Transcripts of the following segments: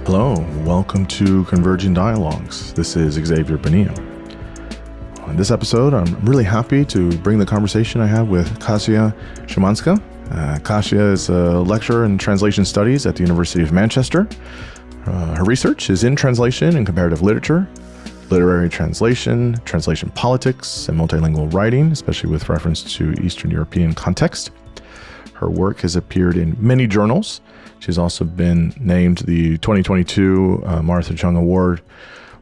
Hello, welcome to Converging Dialogues. This is Xavier Bonilla. On this episode, I'm really happy to bring the conversation I had with Kasia Szymanska. Kasia is a lecturer in translation studies at the University of Manchester. Her research is in translation and comparative literature, literary translation, translation politics, and multilingual writing, especially with reference to Eastern European context. Her work has appeared in many journals. She's also been named the 2022 Martha Cheung Award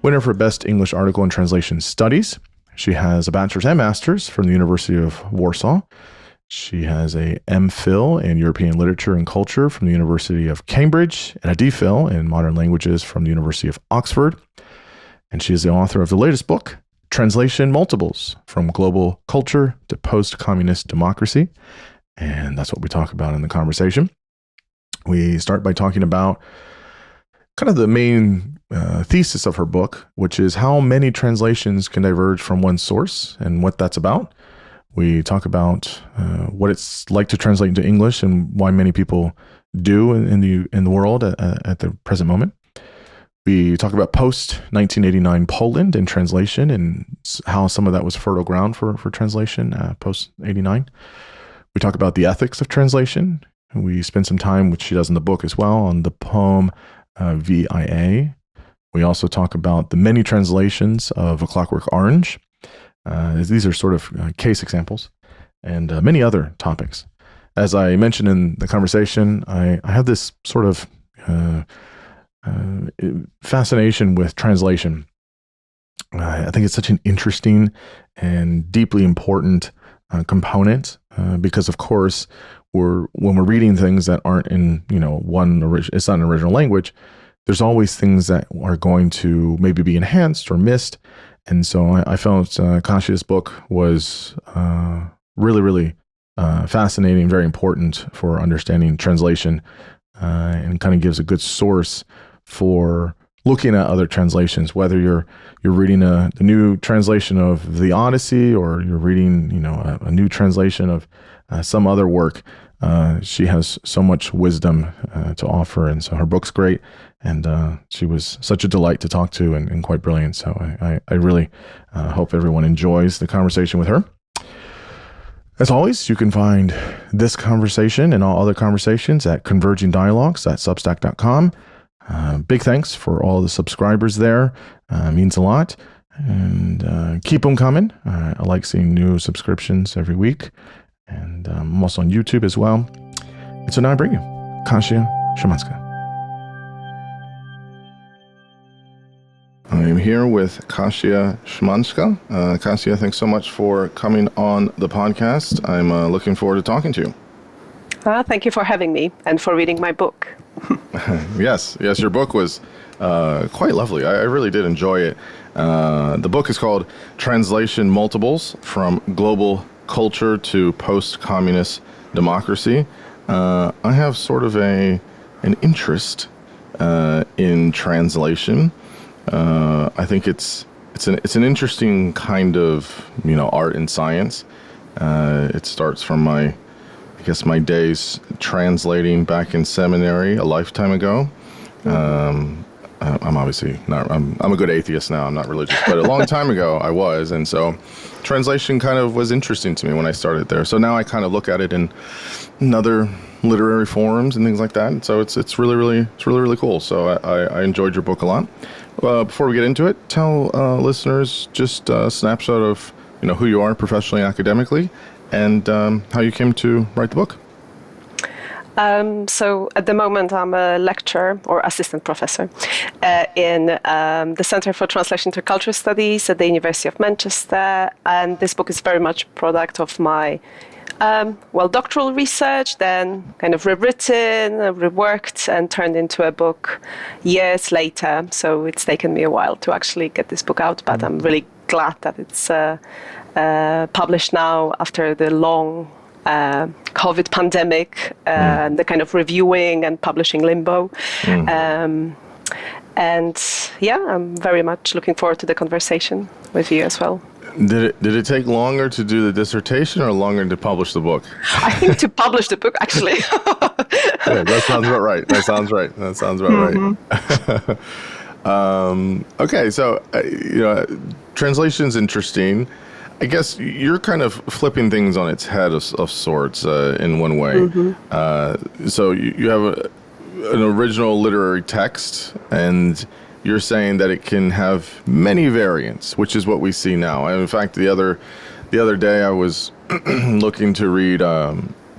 winner for Best English Article in Translation Studies. She has a bachelor's and master's from the University of Warsaw. She has a MPhil in European Literature and Culture from the University of Cambridge and a DPhil in Modern Languages from the University of Oxford. And she is the author of the latest book, Translation Multiples, From Global Culture to Post-Communist Democracy. And that's what we talk about in the conversation. We start by talking about kind of the main thesis of her book, which is how many translations can diverge from one source and what that's about. We talk about what it's like to translate into English and why many people do in the world at the present moment. We talk about post-1989 Poland and translation and how some of that was fertile ground for translation post-89. We talk about the ethics of translation. We spend some time, which she does in the book as well, on the poem VIA. We also talk about the many translations of A Clockwork Orange. These are sort of case examples and many other topics. As I mentioned in the conversation, I have this sort of fascination with translation. I think it's such an interesting and deeply important component because, of course, when we're reading things that aren't in, it's not an original language, there's always things that are going to maybe be enhanced or missed. And so I felt Kasia's book was really, really fascinating, very important for understanding translation, and kind of gives a good source for looking at other translations, whether you're reading the new translation of the Odyssey or you're reading, a new translation of some other work. She has so much wisdom to offer, and so her book's great, and she was such a delight to talk to and quite brilliant. So I really hope everyone enjoys the conversation with her. As always, you can find this conversation and all other conversations at convergingdialogues.substack.com. Big thanks for all the subscribers there. Means a lot. And keep them coming. I like seeing new subscriptions every week. And I'm also on YouTube as well. And so now I bring you Kasia Szymanska. I'm here with Kasia Szymanska. Kasia, thanks so much for coming on the podcast. I'm looking forward to talking to you. Thank you for having me and for reading my book. Yes, your book was quite lovely. I really did enjoy it. The book is called Translation Multiples, From Global Culture to Post-Communist Democracy. I have sort of an interest in translation. I think it's an interesting kind of art and science. It starts from my days translating back in seminary a lifetime ago. I'm obviously not, I'm a good atheist now, I'm not religious, but a long time ago I was, and so translation kind of was interesting to me when I started there. So now I kind of look at it in other literary forums and things like that, and so it's really cool. So I enjoyed your book a lot. Before we get into it, tell listeners just a snapshot of who you are professionally and academically, and how you came to write the book. So at the moment, I'm a lecturer or assistant professor in the Center for Translation to Cultural Studies at the University of Manchester. And this book is very much a product of my, doctoral research, then kind of rewritten, reworked, and turned into a book years later. So it's taken me a while to actually get this book out, but I'm really glad that it's published now after the long COVID pandemic, the kind of reviewing and publishing limbo. And I'm very much looking forward to the conversation with you as well. Did it take longer to do the dissertation or longer to publish the book? I think to publish the book, actually. Yeah, that sounds about right. That sounds right. That sounds about right. Okay, so translation's interesting. I guess you're kind of flipping things on its head of sorts in one way. So you have an original literary text, and you're saying that it can have many variants, which is what we see now. And in fact, the other day I was looking to read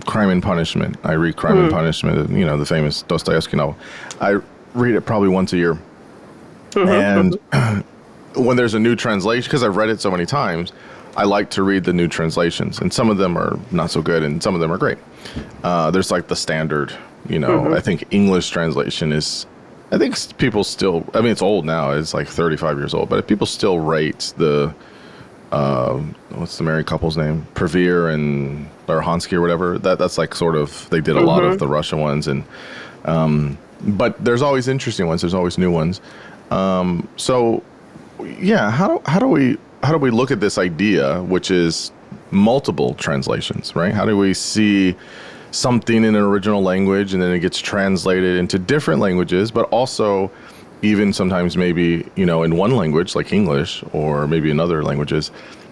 Crime and Punishment. I read Crime and Punishment, the famous Dostoevsky novel. I read it probably once a year. And when there's a new translation, because I've read it so many times, I like to read the new translations. And some of them are not so good, and some of them are great. There's like the standard, I think English translation is, I think people still, I mean, it's old now. It's like 35 years old. But people still rate the, what's the married couple's name? Prevere and Larhansky or whatever. That's like sort of, they did a lot of the Russian ones. And but there's always interesting ones. There's always new ones. So, yeah, how do we look at this idea, which is multiple translations, right? How do we see something in an original language and then it gets translated into different languages, but also even sometimes maybe, in one language like English or maybe in other languages,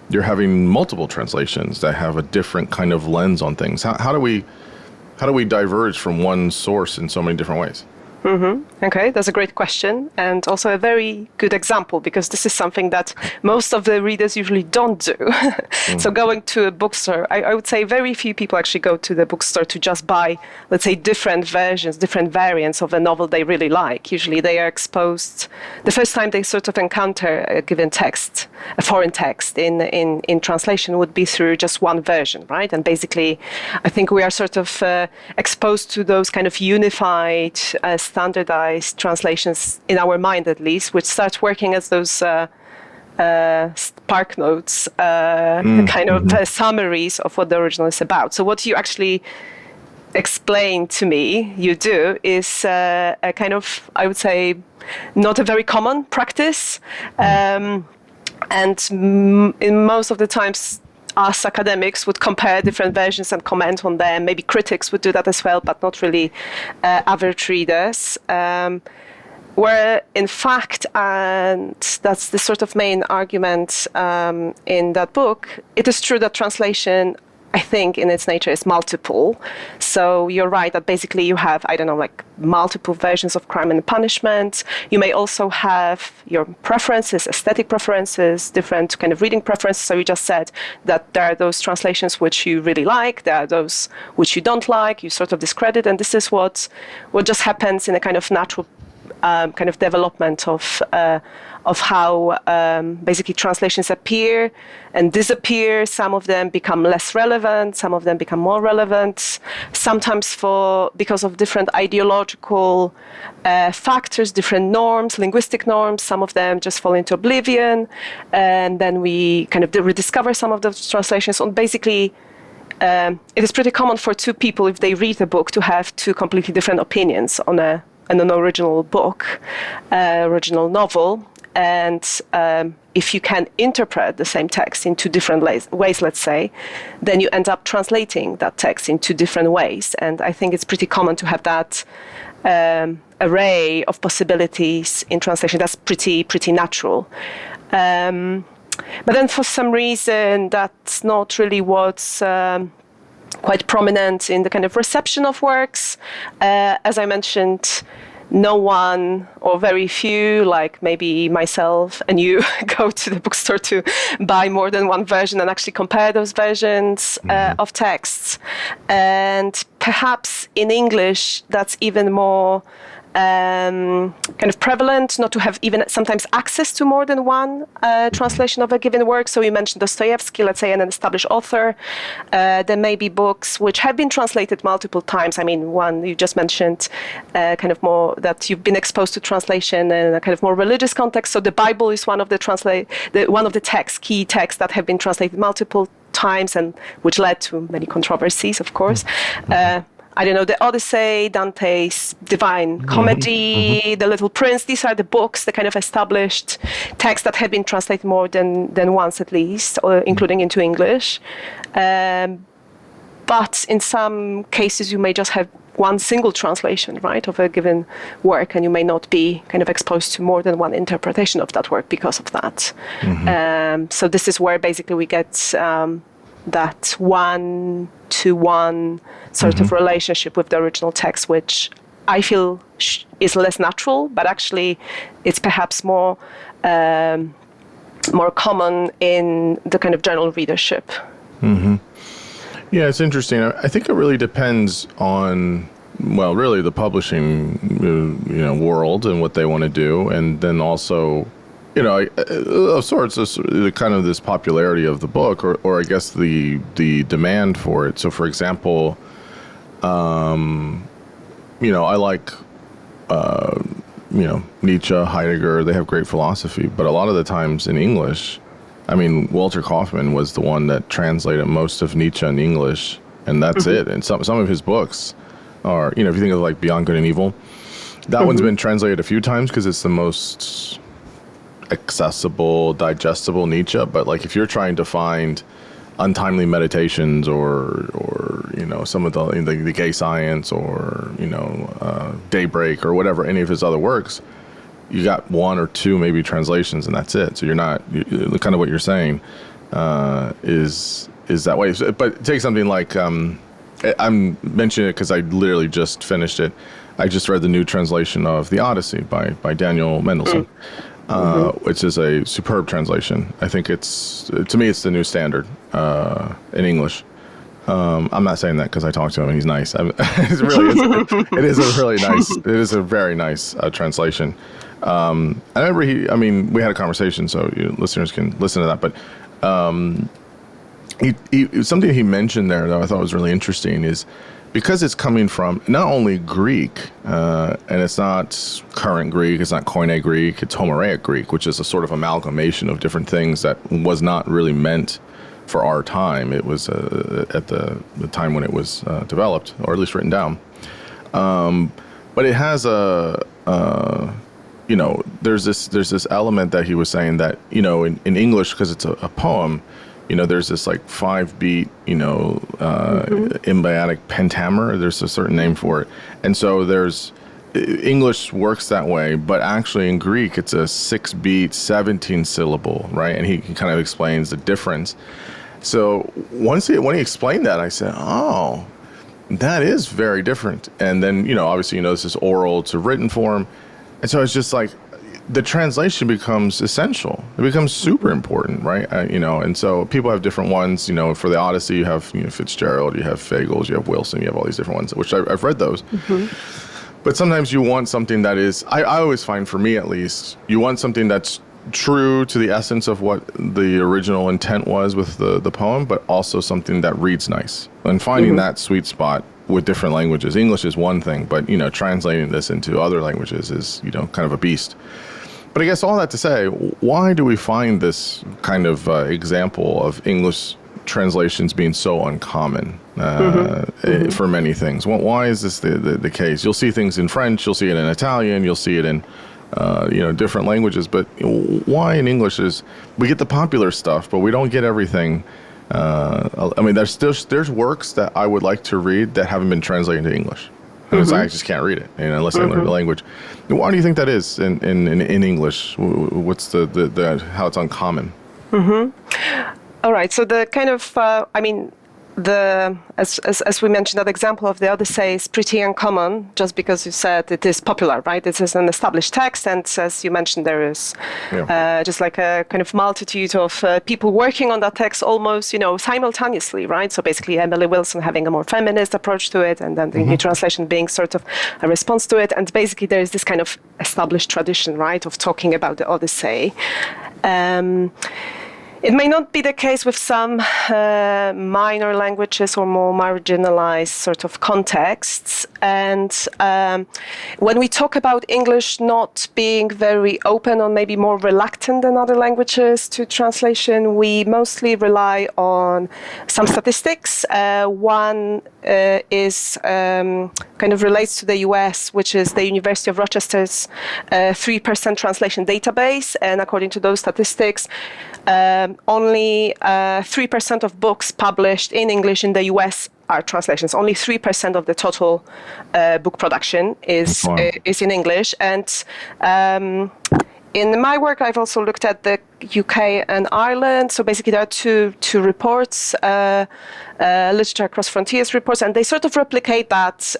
you're having multiple translations that have a different kind of lens on things. How do we diverge from one source in so many different ways? Okay, that's a great question, and also a very good example, because this is something that most of the readers usually don't do. So going to a bookstore, I would say very few people actually go to the bookstore to just buy, let's say, different versions, different variants of a novel they really like. Usually they are exposed, the first time they sort of encounter a given text, a foreign text in translation would be through just one version, right? And basically, I think we are sort of exposed to those kind of unified, standardized translations in our mind, at least, which start working as those spark notes, kind of summaries of what the original is about. So what you actually explain to me you do is a kind of, I would say, not a very common practice. And in most of the times, us academics would compare different versions and comment on them. Maybe critics would do that as well, but not really average readers. Where, in fact, and that's the sort of main argument in that book, it is true that translation, I think, in its nature is multiple. So you're right that basically you have, like multiple versions of Crime and Punishment. You may also have your preferences, aesthetic preferences, different kind of reading preferences. So you just said that there are those translations which you really like, there are those which you don't like, you sort of discredit, and this is what just happens in a kind of natural kind of development of how basically translations appear and disappear. Some of them become less relevant, some of them become more relevant, sometimes because of different ideological factors, different norms, linguistic norms. Some of them just fall into oblivion, and then we kind of rediscover some of those translations. And basically, it is pretty common for two people, if they read a book, to have two completely different opinions on an original book, original novel. And if you can interpret the same text in two different ways, let's say, then you end up translating that text in two different ways. And I think it's pretty common to have that array of possibilities in translation. That's pretty natural. But then for some reason, that's not really what's quite prominent in the kind of reception of works. As I mentioned, no one or very few, like maybe myself and you, go to the bookstore to buy more than one version and actually compare those versions of texts. And perhaps in English, that's even more kind of prevalent, not to have even sometimes access to more than one translation of a given work. So you mentioned Dostoevsky, let's say, an established author. There may be books which have been translated multiple times. I mean, one you just mentioned, kind of more that you've been exposed to translation in a kind of more religious context. So the Bible is one of the key texts that have been translated multiple times, and which led to many controversies, of course. The Odyssey, Dante's Divine Comedy, The Little Prince. These are the books, the kind of established texts that have been translated more than once at least, including into English. But in some cases, you may just have one single translation, right, of a given work, and you may not be kind of exposed to more than one interpretation of that work because of that. So this is where basically we get that one-to-one sort of relationship with the original text, which I feel is less natural, but actually it's perhaps more common in the kind of general readership. Yeah, it's interesting. I think it really depends on, well, really the publishing, world and what they want to do, and then also, of sorts, kind of this popularity of the book, or I guess the demand for it. So, for example, I like, Nietzsche, Heidegger. They have great philosophy, but a lot of the times in English, I mean, Walter Kaufmann was the one that translated most of Nietzsche in English, and that's it. And some of his books are, if you think of like Beyond Good and Evil, that one's been translated a few times because it's the most accessible, digestible Nietzsche. But like if you're trying to find Untimely Meditations or some of the Gay Science or Daybreak or whatever, any of his other works, you got one or two maybe translations and that's it. So you're not kind of what you're saying is that way. But take something like I'm mentioning it because I literally just finished it. I just read the new translation of The Odyssey by Daniel Mendelsohn, which is a superb translation. I think to me it's the new standard in English. I'm not saying that because I talked to him and he's nice. It is a very nice translation. I remember we had a conversation, so listeners can listen to that. But something he mentioned there that I thought was really interesting is because it's coming from not only Greek, and it's not current Greek, it's not Koine Greek, it's Homeric Greek, which is a sort of amalgamation of different things that was not really meant for our time. It was at the time when it was developed, or at least written down. But it has there's this element that he was saying that, in English, because it's a poem, there's this like 5-beat, iambic pentameter. There's a certain name for it. And so English works that way, but actually in Greek, it's a 6-beat, 17 syllable, right? And he kind of explains the difference. So when he explained that, I said, oh, that is very different. And then, obviously, this is oral to written form. And so it's just like the translation becomes essential. It becomes super important, right? And so people have different ones. For the Odyssey, you have Fitzgerald, you have Fagles, you have Wilson, you have all these different ones, which I've read those. But sometimes you want something that is, I always find, for me at least, you want something that's true to the essence of what the original intent was with the poem, but also something that reads nice. And finding that sweet spot with different languages. English is one thing, but, translating this into other languages is, kind of a beast. But I guess all that to say, why do we find this kind of example of English translations being so uncommon for many things? Why is this the case? You'll see things in French, you'll see it in Italian, you'll see it in different languages, but why in English we get the popular stuff, but we don't get everything. There's works that I would like to read that haven't been translated into English. And I just can't read it unless I learn the language. Why do you think that is in English? What's the how it's uncommon? All right. So the kind of as we mentioned, that example of the Odyssey is pretty uncommon, just because you said it is popular, right? This is an established text, and as you mentioned, there is just like a kind of multitude of people working on that text almost, simultaneously, right? So basically, Emily Wilson having a more feminist approach to it, and then the new translation being sort of a response to it, and basically there is this kind of established tradition, right, of talking about the Odyssey. It may not be the case with some minor languages or more marginalized sort of contexts. And when we talk about English not being very open or maybe more reluctant than other languages to translation, we mostly rely on some statistics. One is kind of relates to the US, which is the University of Rochester's 3% translation database. And according to those statistics, only 3% of books published in English in the US are translations. Only 3% of the total book production is in English. And in my work, I've also looked at the UK and Ireland. So basically, there are two reports, Literature Across Frontiers reports, and they sort of replicate that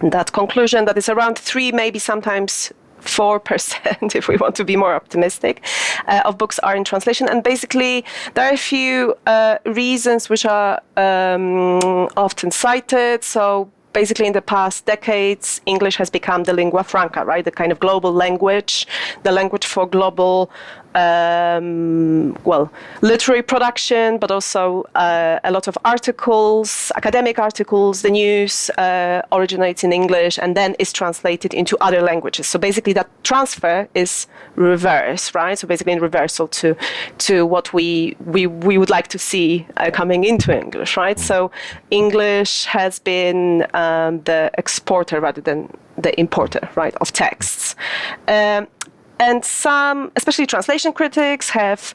that conclusion that is around 3, maybe sometimes 4%, if we want to be more optimistic, of books are in translation. And basically, there are a few reasons which are often cited. So basically, in the past decades, English has become the lingua franca, right? The kind of global language, the language for global, literary production, but also a lot of articles, academic articles, the news originates in English and then is translated into other languages. So basically, that transfer is reverse, right? So basically, in reversal to what we would like to see coming into English, right? So English has been the exporter rather than the importer, right, of texts. And some, especially translation critics, have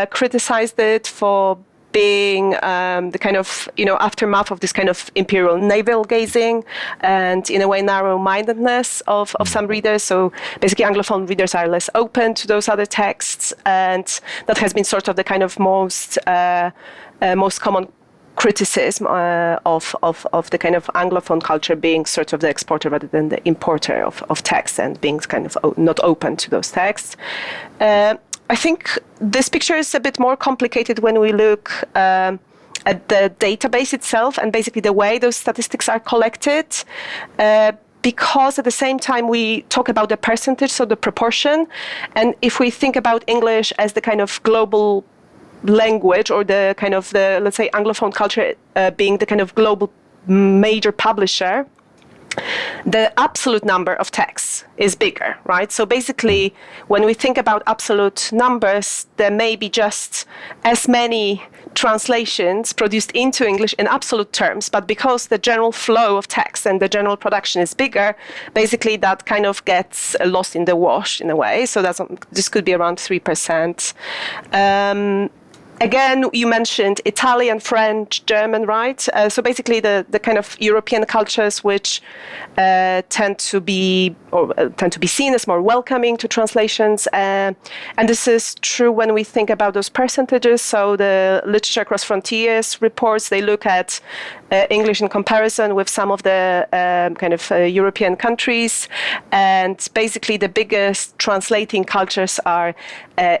criticized it for being the kind of, aftermath of this kind of imperial navel-gazing and, in a way, narrow-mindedness of some readers. So basically, Anglophone readers are less open to those other texts. And that has been sort of the kind of most common criticism of the kind of Anglophone culture being sort of the exporter rather than the importer of texts and being kind of not open to those texts. I think this picture is a bit more complicated when we look at the database itself and basically the way those statistics are collected. Because at the same time we talk about the percentage, so the proportion, and if we think about English as the kind of global language or the kind of the, let's say, Anglophone culture being the kind of global major publisher, the absolute number of texts is bigger, right? So basically, when we think about absolute numbers, there may be just as many translations produced into English in absolute terms, but because the general flow of text and the general production is bigger, basically that kind of gets lost in the wash in a way. So this could be around 3%. Again, you mentioned Italian, French, German, right? So basically the kind of European cultures which tend to be seen as more welcoming to translations. And this is true when we think about those percentages. So the Literature Across Frontiers reports, they look at English in comparison with some of the European countries. And basically the biggest translating cultures are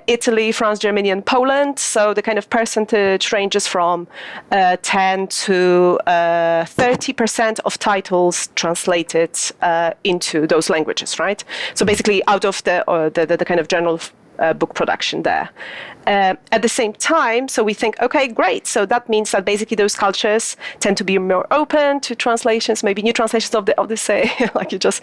Italy, France, Germany, and Poland. So the kind of percentage ranges from 10 to 30% of titles translated into those languages, right? So basically out of the kind of general book production there. At the same time, so we think, okay, great. So that means that basically those cultures tend to be more open to translations, maybe new translations of the Odyssey, like you just,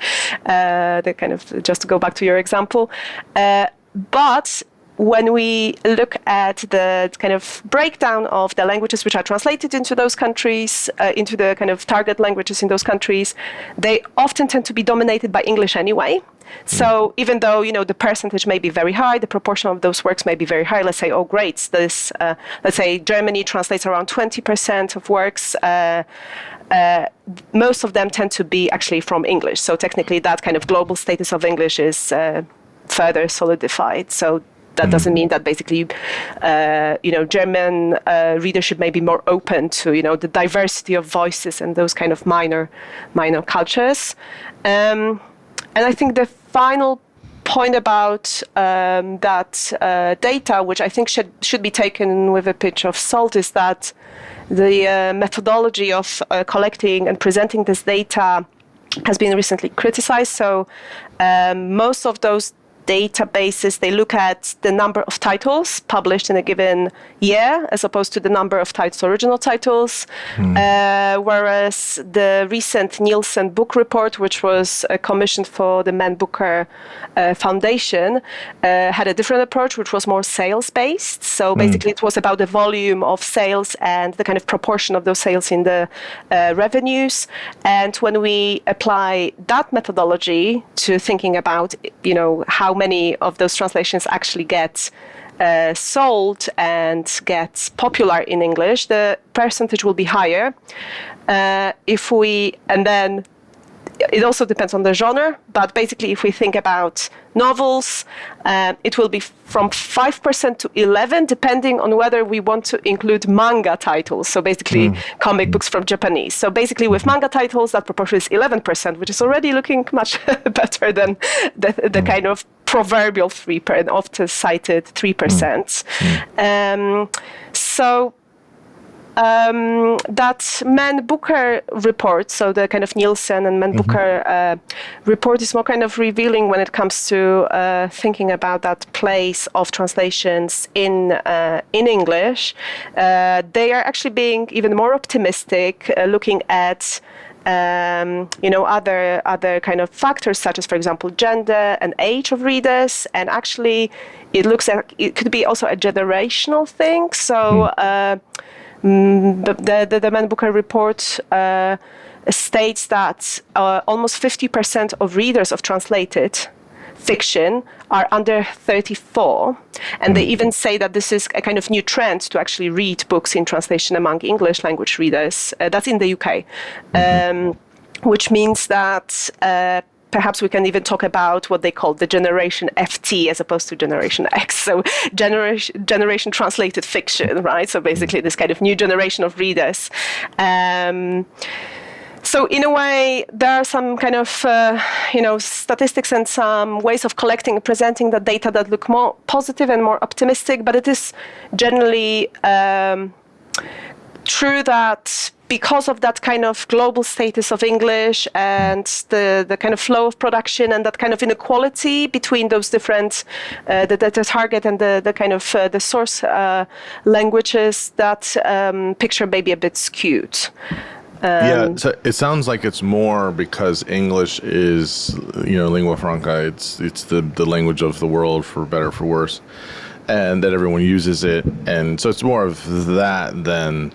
just to go back to your example. But when we look at the kind of breakdown of the languages which are translated into those countries, into the kind of target languages in those countries, they often tend to be dominated by English anyway. So even though, the percentage may be very high, the proportion of those works may be very high. Let's say, oh, great, let's say Germany translates around 20% of works. Most of them tend to be actually from English. So technically that kind of global status of English is further solidified. So that doesn't mean that basically, German readership may be more open to, the diversity of voices and those kind of minor cultures. And I think the final point about that data, which I think should be taken with a pinch of salt, is that the methodology of collecting and presenting this data has been recently criticized. So most of those databases, they look at the number of titles published in a given year as opposed to the number of original titles. Whereas the recent Nielsen book report, which was commissioned for the Man Booker Foundation, had a different approach, which was more sales-based. So basically it was about the volume of sales and the kind of proportion of those sales in the revenues. And when we apply that methodology to thinking about, how many of those translations actually get sold and get popular in English, the percentage will be higher. And then it also depends on the genre, but basically if we think about novels, it will be from 5% to 11%, depending on whether we want to include manga titles, so basically comic books from Japanese. So basically with manga titles, that proportion is 11%, which is already looking much better than the kind of proverbial 3%, often cited 3%. That Man Booker report, so the kind of Nielsen and Man Booker report is more kind of revealing when it comes to thinking about that place of translations in English. They are actually being even more optimistic, looking at other kind of factors such as, for example, gender and age of readers, and actually it looks like it could be also a generational thing. So. The Man Booker report states that almost 50% of readers of translated fiction are under 34. And they even say that this is a kind of new trend to actually read books in translation among English language readers. That's in the UK, which means that perhaps we can even talk about what they call the generation FT as opposed to generation X. So generation translated fiction, right? So basically this kind of new generation of readers. So in a way, there are some kind of, statistics and some ways of collecting and presenting the data that look more positive and more optimistic, but it is generally true that because of that kind of global status of English and the kind of flow of production and that kind of inequality between those different, the target and the kind of the source languages, that picture may be a bit skewed. So it sounds like it's more because English is, lingua franca. It's the language of the world, for better or for worse, and that everyone uses it. And so it's more of that than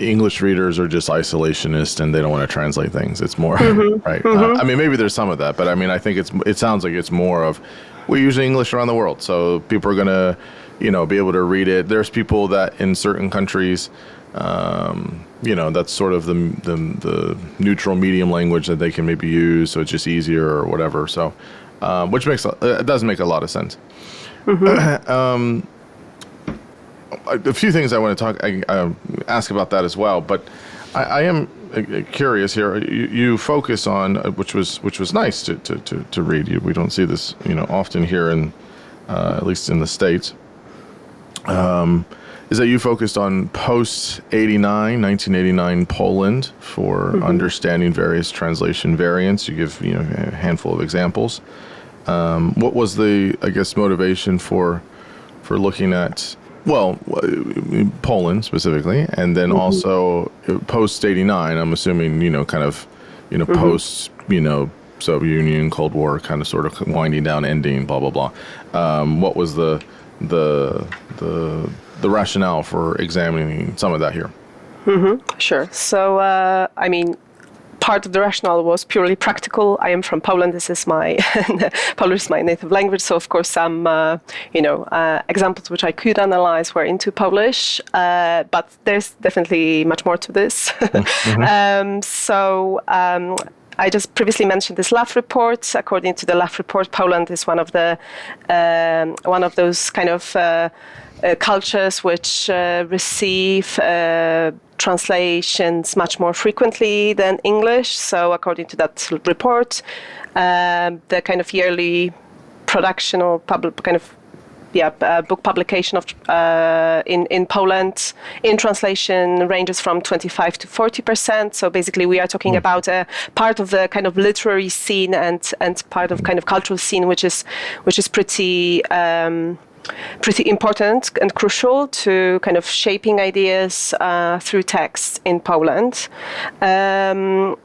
English readers are just isolationist and they don't want to translate things. It's more, right? I mean, maybe there's some of that, but I mean, I think it sounds like it's more of, we use English around the world, so people are going to, be able to read it. There's people that in certain countries, that's sort of the neutral medium language that they can maybe use, so it's just easier or whatever. So, which it does make a lot of sense. A few things I want to ask about that as well, but I am curious here. You focus on which was nice to read. We don't see this often here in at least in the States. Is that you focused on post-1989 Poland for understanding various translation variants. You give a handful of examples. What was the motivation for looking at Poland specifically, and then also post-89? I'm assuming post Soviet Union, Cold War, kind of sort of winding down, ending, blah blah blah. What was the rationale for examining some of that here? Sure. So, part of the rationale was purely practical. I am from Poland. This is Polish is my native language. So, of course, some, examples which I could analyze were into Polish, but there's definitely much more to this. I just previously mentioned this LAF report. According to the LAF report, Poland is one of those kind of cultures which receive translations much more frequently than English. So according to that report, the kind of yearly production or book publication of in Poland in translation ranges from 25 to 40%. So basically, we are talking about a part of the kind of literary scene and part of kind of cultural scene, which is pretty important and crucial to kind of shaping ideas through text in Poland. And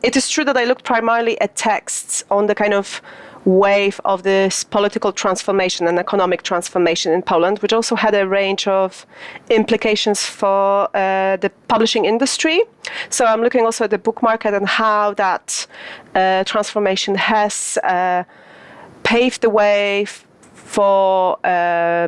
it is true that I looked primarily at texts on the kind of wave of this political transformation and economic transformation in Poland, which also had a range of implications for the publishing industry. So I'm looking also at the book market and how that transformation has paved the way for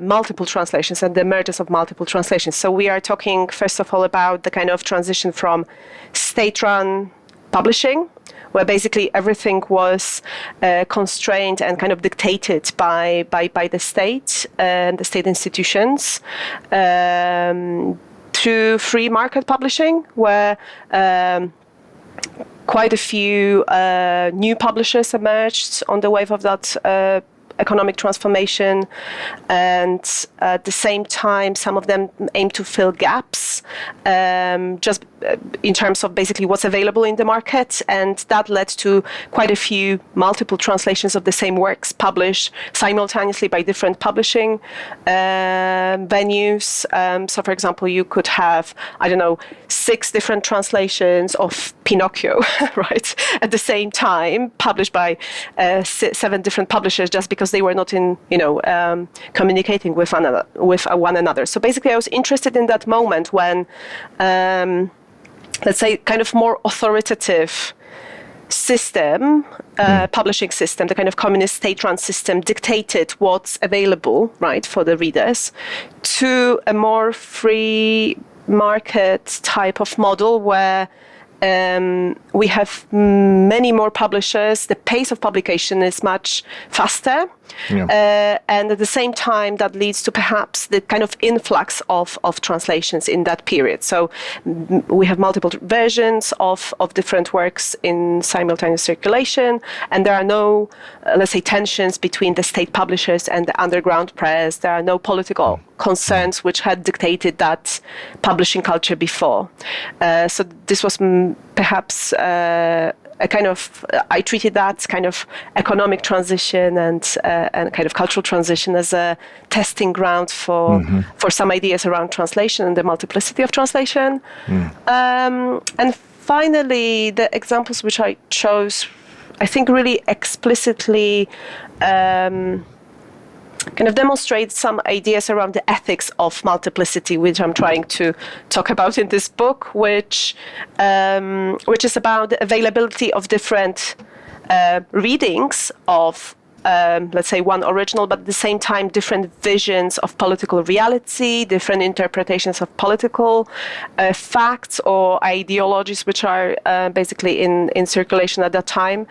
multiple translations and the emergence of multiple translations. So we are talking, first of all, about the kind of transition from state-run publishing, where basically everything was constrained and kind of dictated by the state and the state institutions, to free market publishing, where quite a few new publishers emerged on the wave of that economic transformation, and at the same time some of them aim to fill gaps just in terms of basically what's available in the market, and that led to quite a few multiple translations of the same works published simultaneously by different publishing venues. So for example, you could have, 6 different translations of Pinocchio, right, at the same time, published by 7 different publishers, just because they were not communicating with one another. So basically, I was interested in that moment when, let's say, kind of more authoritative system, publishing system, the kind of communist state-run system, dictated what's available, right, for the readers, to a more free market type of model where we have many more publishers. The pace of publication is much faster. Yeah. And at the same time, that leads to perhaps the kind of influx of translations in that period. So we have multiple versions of different works in simultaneous circulation, and there are no, let's say, tensions between the state publishers and the underground press. There are no political concerns which had dictated that publishing culture before. So this was perhaps a kind of, I treated that kind of economic transition and kind of cultural transition as a testing ground for some ideas around translation and the multiplicity of translation. And finally, the examples which I chose, I think, really explicitly kind of demonstrate some ideas around the ethics of multiplicity, which I'm trying to talk about in this book, which is about the availability of different readings of, let's say, one original, but at the same time, different visions of political reality, different interpretations of political facts or ideologies which are basically in circulation at that time.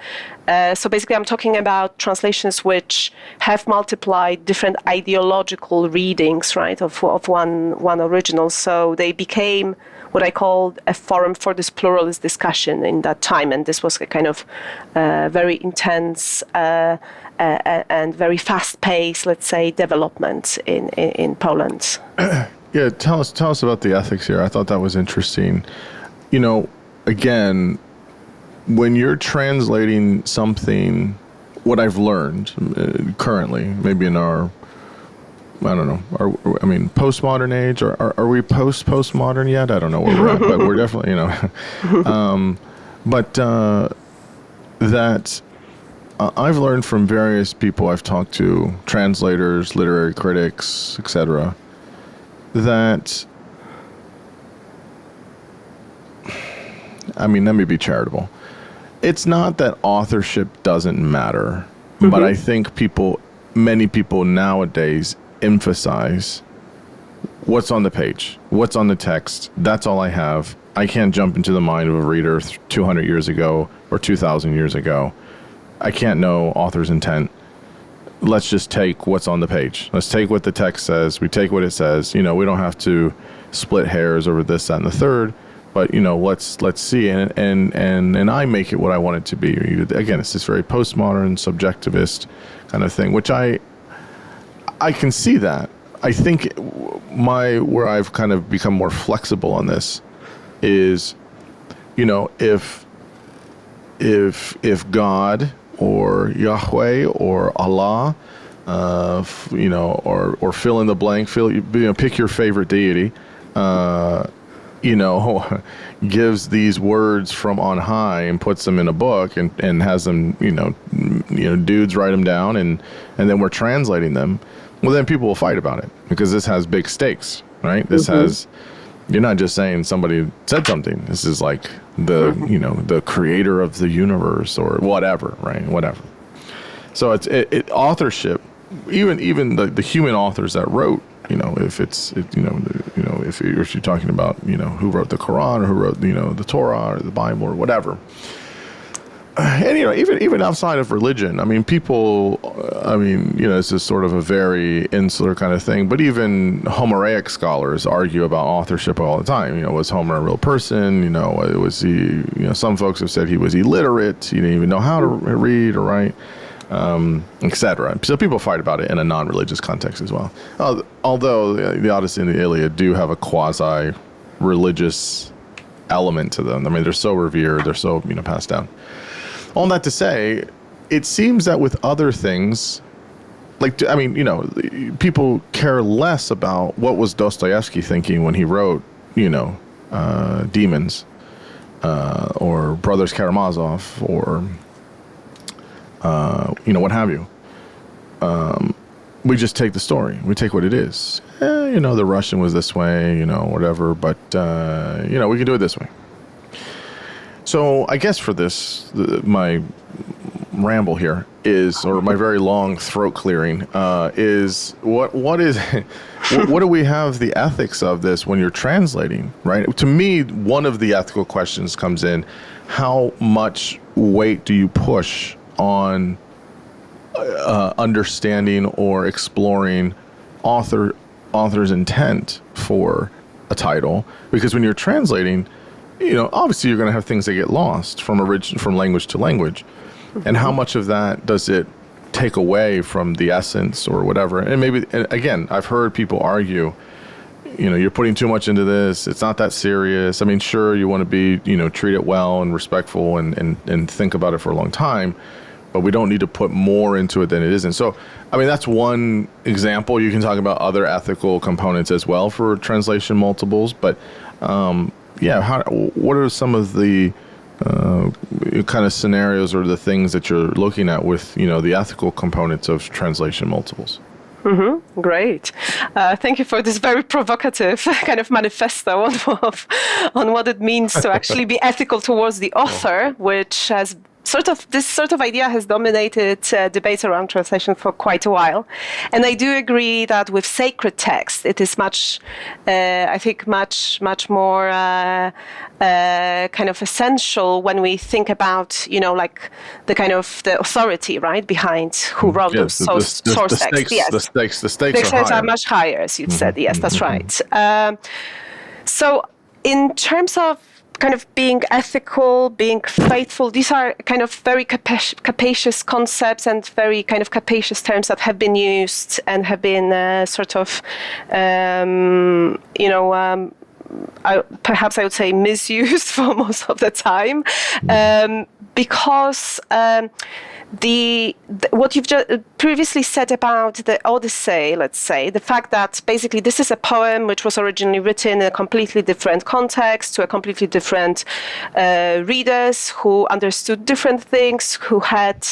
So basically, I'm talking about translations which have multiplied different ideological readings, right, of one original. So they became what I called a forum for this pluralist discussion in that time, and this was a kind of very intense and very fast-paced, let's say, development in Poland. Yeah, tell us about the ethics here. I thought that was interesting. Again, when you're translating something, what I've learned currently, maybe in our, I don't know, postmodern age, or are we postmodern yet? I don't know where we're at, but we're definitely, that I've learned from various people I've talked to, translators, literary critics, etc., that, let me be charitable. It's not that authorship doesn't matter, but I think many people nowadays emphasize what's on the page, what's on the text. That's all I have. I can't jump into the mind of a reader 200 years ago or 2,000 years ago. I can't know author's intent. Let's just take what's on the page. Let's take what the text says. We take what it says. We don't have to split hairs over this, that, and the third. But let's see, and I make it what I want it to be. Again, it's this very postmodern, subjectivist kind of thing, which I can see that. I think where I've kind of become more flexible on this is, if God or Yahweh or Allah, or fill in the blank, pick your favorite deity, gives these words from on high and puts them in a book and has them, dudes write them down and then we're translating them. Well, then people will fight about it because this has big stakes, right? This has, you're not just saying somebody said something. This is like the creator of the universe or whatever, right? Whatever. So authorship even the human authors that wrote, if you're talking about, who wrote the Quran or who wrote, the Torah or the Bible or whatever. And, even outside of religion, people, this is sort of a very insular kind of thing, but even Homeric scholars argue about authorship all the time. Was Homer a real person? Was he, some folks have said he was illiterate. He didn't even know how to read or write, etc. So people fight about it in a non-religious context as well. Although the Odyssey and the Iliad do have a quasi-religious element to them. They're so revered, they're so, passed down. All that to say, it seems that with other things, people care less about what was Dostoevsky thinking when he wrote, Demons, or Brothers Karamazov, or, what have you. We just take the story. We take what it is. The Russian was this way, whatever, but, we can do it this way. So I guess for this, my ramble here is, or my very long throat clearing, is what do we have the ethics of this when you're translating, right? To me, one of the ethical questions comes in: how much weight do you push on understanding or exploring author's intent for a title? Because when you're translating, obviously you're going to have things that get lost from language to language. And how much of that does it take away from the essence or whatever? And maybe, again, I've heard people argue, you're putting too much into this. It's not that serious. Sure, you want to be, treat it well and respectful and think about it for a long time, but we don't need to put more into it than it isn't. So, that's one example. You can talk about other ethical components as well for translation multiples, but, what are some of the kind of scenarios or the things that you're looking at with, the ethical components of translation multiples? Mm-hmm. Great. Thank you for this very provocative kind of manifesto on what it means to actually be ethical towards the author, which has this sort of idea has dominated debates around translation for quite a while. And I do agree that with sacred text, it is much more kind of essential when we think about, the kind of the authority, right, behind who wrote those source texts. Yes. The stakes are much higher, as you've said. Yes, that's right. So in terms of kind of being ethical, being faithful, these are kind of very capacious concepts and very kind of capacious terms that have been used and have been perhaps I would say misused for most of the time, because what you've just previously said about the Odyssey, let's say, the fact that basically this is a poem which was originally written in a completely different context to a completely different readers who understood different things, who had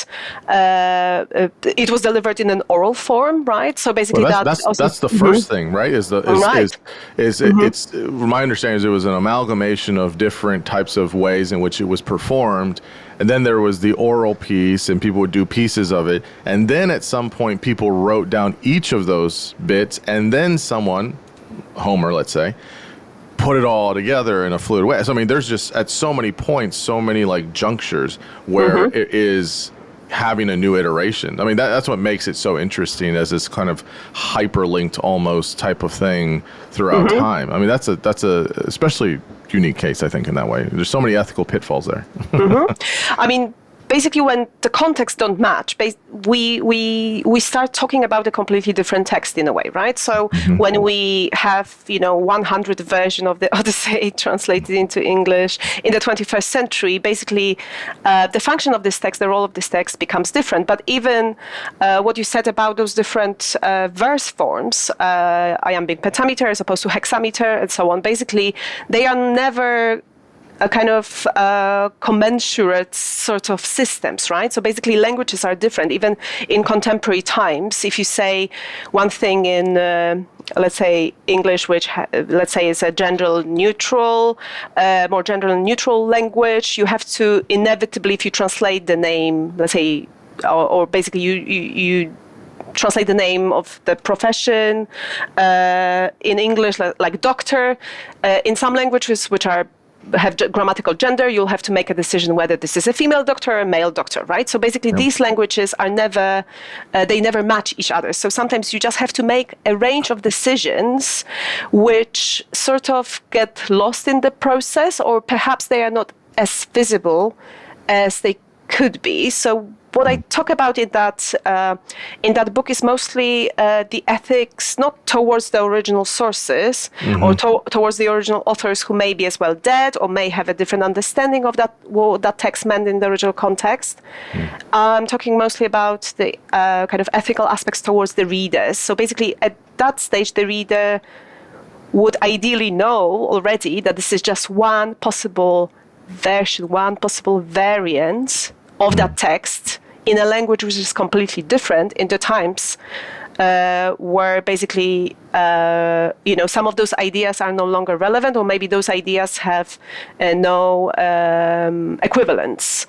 it was delivered in an oral form, right? So basically, that's the first thing, right? It's my understanding is it was an amalgamation of different types of ways in which it was performed. And then there was the oral piece, and people would do pieces of it. And then at some point, people wrote down each of those bits, and then someone, Homer, let's say, put it all together in a fluid way. So, there's just, at so many points, so many, junctures where it is having a new iteration. That's what makes it so interesting as this kind of hyperlinked almost type of thing throughout time. That's a especially unique case, I think, in that way. There's so many ethical pitfalls there. Basically, when the contexts don't match, we start talking about a completely different text in a way, right? So when we have 100 version of the Odyssey translated into English in the 21st century, basically the function of this text, the role of this text becomes different. But even what you said about those different verse forms, iambic pentameter as opposed to hexameter and so on, basically they are never a kind of commensurate sort of systems, right? So basically languages are different, even in contemporary times. If you say one thing in, let's say, English, which let's say is a gender neutral, more gender neutral language, you have to inevitably, if you translate the name, let's say, or basically you translate the name of the profession. In English, like doctor. In some languages which have grammatical gender, you'll have to make a decision whether this is a female doctor or a male doctor, right? So basically, these languages are never match each other. So sometimes you just have to make a range of decisions which sort of get lost in the process, or perhaps they are not as visible as they could be. So what I talk about in that book is mostly the ethics, not towards the original sources or towards the original authors who may be as well dead or may have a different understanding of what that text meant in the original context. I'm talking mostly about the kind of ethical aspects towards the readers. So basically, at that stage, the reader would ideally know already that this is just one possible version, one possible variant of that text in a language which is completely different in the times where basically, some of those ideas are no longer relevant, or maybe those ideas have no equivalence.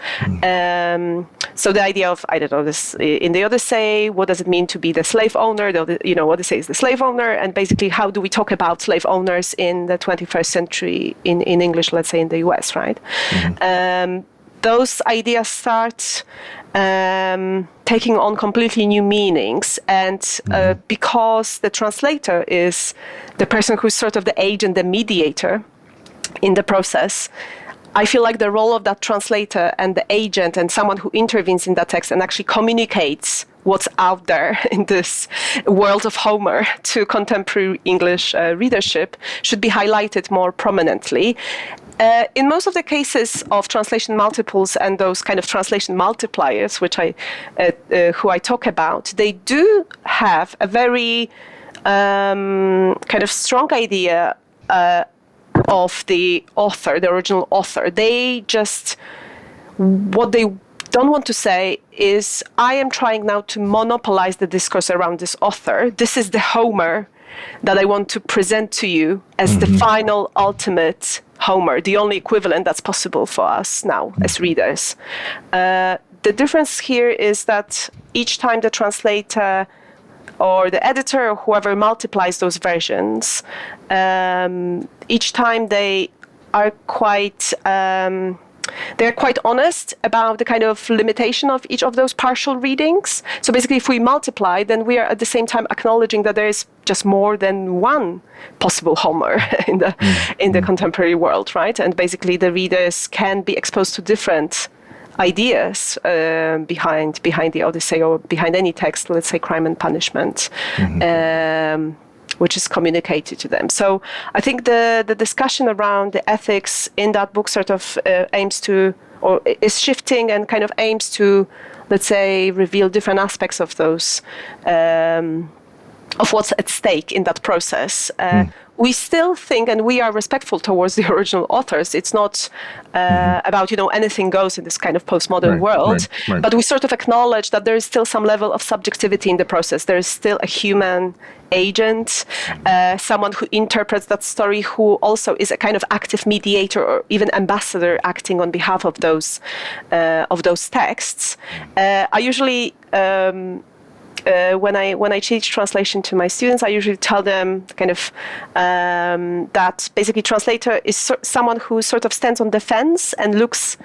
So the idea of, I don't know, this in the Odyssey, what does it mean to be the slave owner? Odyssey is the slave owner, and basically how do we talk about slave owners in the 21st century in English, let's say in the US, right? Those ideas start taking on completely new meanings. And because the translator is the person who's sort of the agent, the mediator in the process, I feel like the role of that translator and the agent and someone who intervenes in that text and actually communicates what's out there in this world of Homer to contemporary English readership should be highlighted more prominently. In most of the cases of translation multiples and those kind of translation multipliers, who I talk about, they do have a very kind of strong idea of the author, the original author. What they don't want to say is, I am trying now to monopolize the discourse around this author. This is the Homer that I want to present to you as the final, ultimate Homer, the only equivalent that's possible for us now as readers. The difference here is that each time the translator or the editor or whoever multiplies those versions, each time they are quite honest about the kind of limitation of each of those partial readings. So basically, if we multiply, then we are at the same time acknowledging that there is just more than one possible Homer in the contemporary world, right? And basically, the readers can be exposed to different ideas behind the Odyssey or behind any text, let's say Crime and Punishment, which is communicated to them. So I think the discussion around the ethics in that book sort of aims to, or is shifting and kind of aims to, let's say, reveal different aspects of those, of what's at stake in that process. We still think, and we are respectful towards the original authors. It's not about, anything goes in this kind of postmodern world, but we sort of acknowledge that there is still some level of subjectivity in the process. There is still a human agent, someone who interprets that story, who also is a kind of active mediator or even ambassador acting on behalf of those texts. I usually when I teach translation to my students, I usually tell them kind of that basically translator is someone who sort of stands on the fence and looks,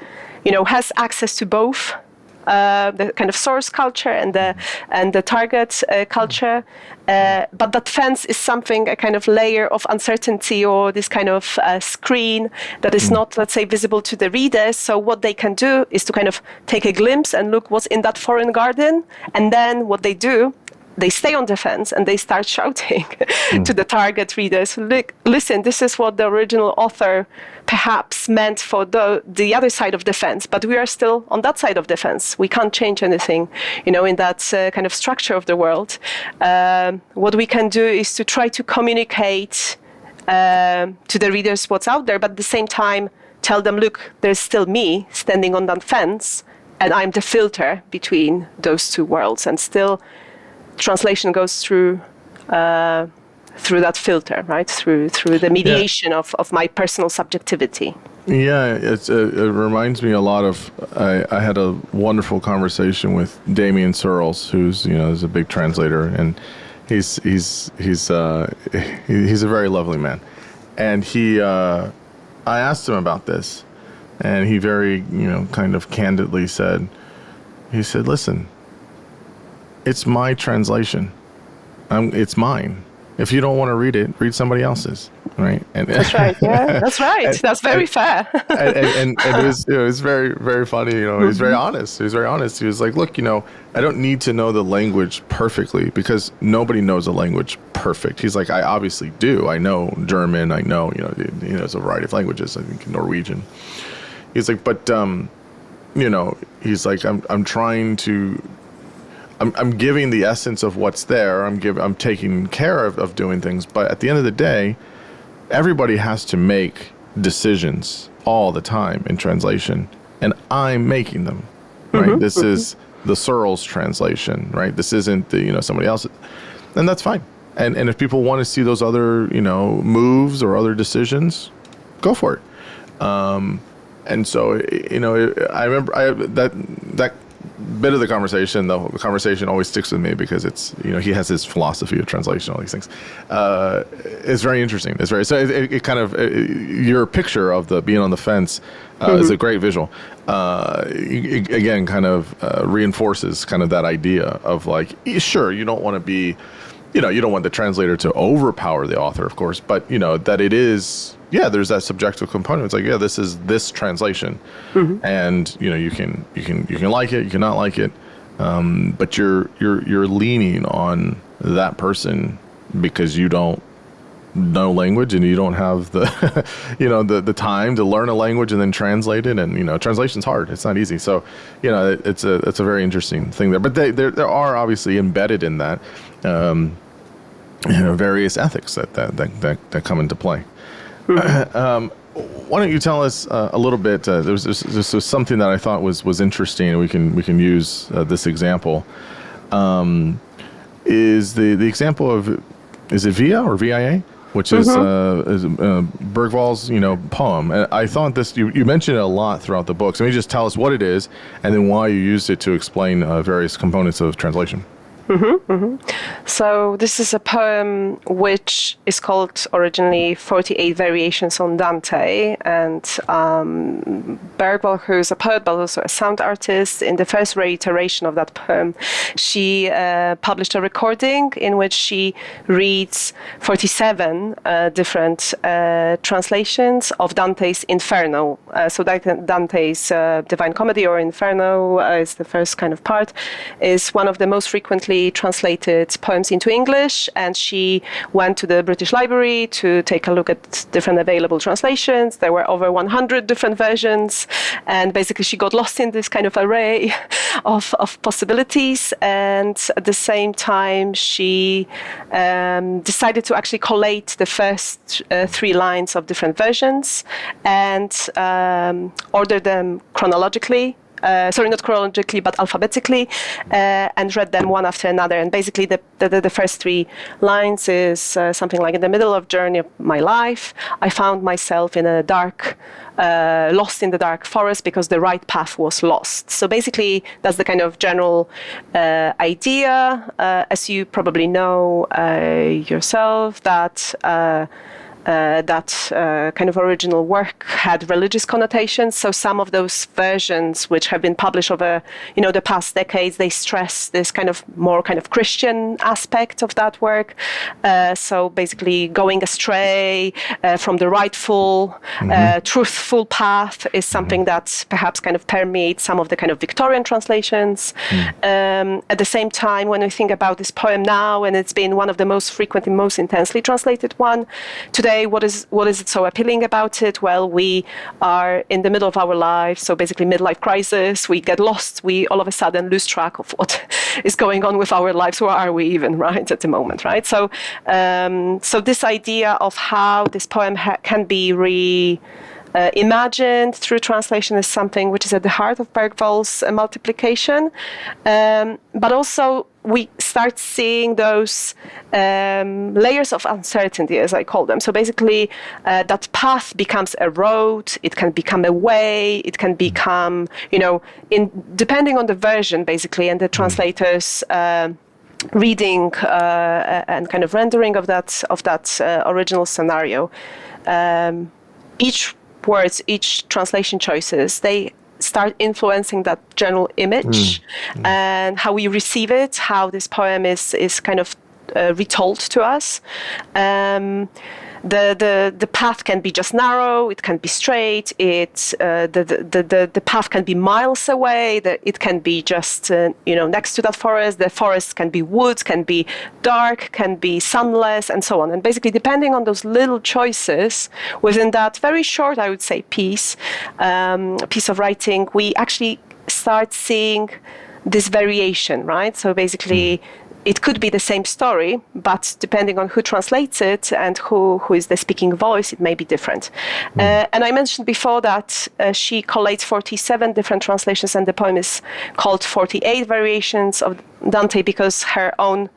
has access to both the kind of source culture and the target culture, but that fence is something, a kind of layer of uncertainty or this kind of screen that is not, let's say, visible to the readers. So what they can do is to kind of take a glimpse and look what's in that foreign garden, and then what they do, they stay on the fence and they start shouting to the target readers, look, listen, this is what the original author perhaps meant for the other side of the fence, but we are still on that side of the fence. We can't change anything, in that kind of structure of the world. What we can do is to try to communicate to the readers what's out there, but at the same time tell them, look, there's still me standing on that fence, and I'm the filter between those two worlds, and still translation goes through through that filter, right? Through the mediation of my personal subjectivity. Yeah, it reminds me a lot of. I had a wonderful conversation with Damien Searles, who's is a big translator, and he's a very lovely man, and I asked him about this, and he very kind of candidly said, listen, it's my translation, it's mine. If you don't want to read it, read somebody else's, right? And that's right. Yeah, that's right. That's very fair. and it was very, very funny. He was very honest. He was very honest. He was like, look, I don't need to know the language perfectly because nobody knows a language perfect. He's like, I obviously do. I know German. I know, there's a variety of languages. I think Norwegian. He's like, but, he's like, I'm trying to. I'm giving the essence of what's there. I'm taking care of doing things. But at the end of the day, everybody has to make decisions all the time in translation, and I'm making them. Right? This is the Searles translation. Right? This isn't the somebody else's, and that's fine. And if people want to see those other moves or other decisions, go for it. And so I remember that bit of the conversation, the conversation always sticks with me because it's, he has his philosophy of translation, all these things. It's very interesting. It kind of, your picture of the being on the fence is a great visual. Again, kind of reinforces kind of that idea of like, sure, you don't want to be, you don't want the translator to overpower the author, of course, but that it is, there's that subjective component. It's like, this is this translation, and you can like it, you cannot like it, but you're leaning on that person because you don't know language and you don't have the the time to learn a language and then translate it, and translation's hard. It's not easy. So it's a very interesting thing there. But there are obviously embedded in that various ethics that come into play. Why don't you tell us a little bit? This was something that I thought was interesting, and we can use this example. Is the example of, is it Via or VIA, which is Bergvall's poem? And I thought this, you mentioned it a lot throughout the book. So maybe just tell us what it is, and then why you used it to explain various components of translation. So this is a poem which is called originally 48 Variations on Dante, and Bergvall, who's a poet but also a sound artist, in the first reiteration of that poem, she published a recording in which she reads 47 different translations of Dante's Inferno. So Dante's Divine Comedy, or Inferno, is the first kind of part, is one of the most frequently translated poems into English, and she went to the British Library to take a look at different available translations. There were over 100 different versions, and basically she got lost in this kind of array of possibilities, and at the same time she decided to actually collate the first 3 lines of different versions and order them chronologically. Not chronologically, but alphabetically, and read them one after another. And basically, the first 3 lines is something like, in the middle of journey of my life, I found myself in a dark, lost in the dark forest because the right path was lost. So basically, that's the kind of general idea. As you probably know yourself, that kind of original work had religious connotations. So some of those versions, which have been published over, the past decades, they stress this kind of more kind of Christian aspect of that work. So basically, going astray from the rightful, truthful path is something that perhaps kind of permeates some of the kind of Victorian translations. At the same time, when we think about this poem now, and it's been one of the most frequent and most intensely translated one today, what is it so appealing about it? Well, we are in the middle of our lives, so basically midlife crisis. We get lost. We all of a sudden lose track of what is going on with our lives. Where are we even, right, at the moment, right? So, so this idea of how this poem can be imagined through translation is something which is at the heart of Bergvall's multiplication, but also we start seeing those layers of uncertainty, as I call them. So basically, that path becomes a road, it can become a way, it can become, depending on the version, basically, and the translators reading and kind of rendering of that original scenario. Each words, each translation choices, they start influencing that general image and how we receive it, how this poem is kind of retold to us. The path can be just narrow, it can be straight, the path can be miles away, it can be just next to that forest. The forest can be woods, can be dark, can be sunless, and so on. And basically, depending on those little choices within that very short, I would say, piece of writing, we actually start seeing this variation, right? So basically, it could be the same story, but depending on who translates it and who is the speaking voice, it may be different. And I mentioned before that she collates 47 different translations, and the poem is called 48 Variations of Dante because her own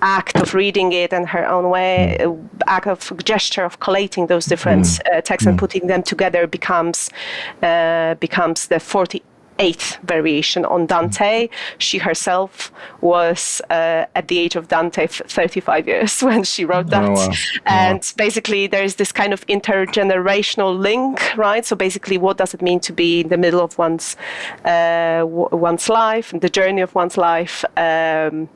act of reading it and her own way, act of gesture of collating those different texts and putting them together becomes the 48th variation on Dante. She herself was at the age of Dante 35 years when she wrote that. Oh, wow. And basically there is this kind of intergenerational link, right? So basically what does it mean to be in the middle of one's life, and the journey of one's life, in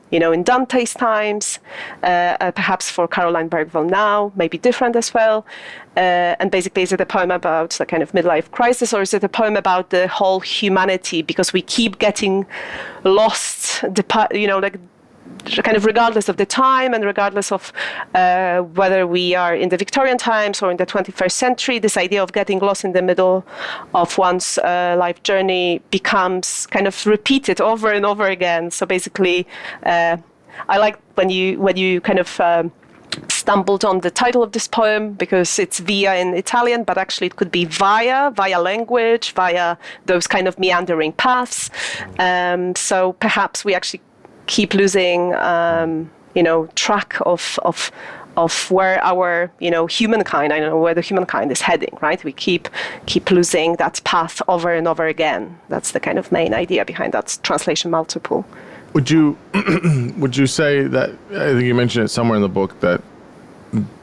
Dante's times, perhaps for Caroline Bergvall now, maybe different as well. And basically, is it a poem about the kind of midlife crisis, or is it a poem about the whole humanity? Because we keep getting lost, kind of regardless of the time and regardless of whether we are in the Victorian times or in the 21st century, this idea of getting lost in the middle of one's life journey becomes kind of repeated over and over again. So basically, I like when you kind of stumbled on the title of this poem because it's via in Italian, but actually it could be via language, via those kind of meandering paths. So perhaps we actually keep losing, track of where our, humankind, I don't know where the humankind is heading, right? We keep losing that path over and over again. That's the kind of main idea behind that translation multiple. Would you say that, I think you mentioned it somewhere in the book, that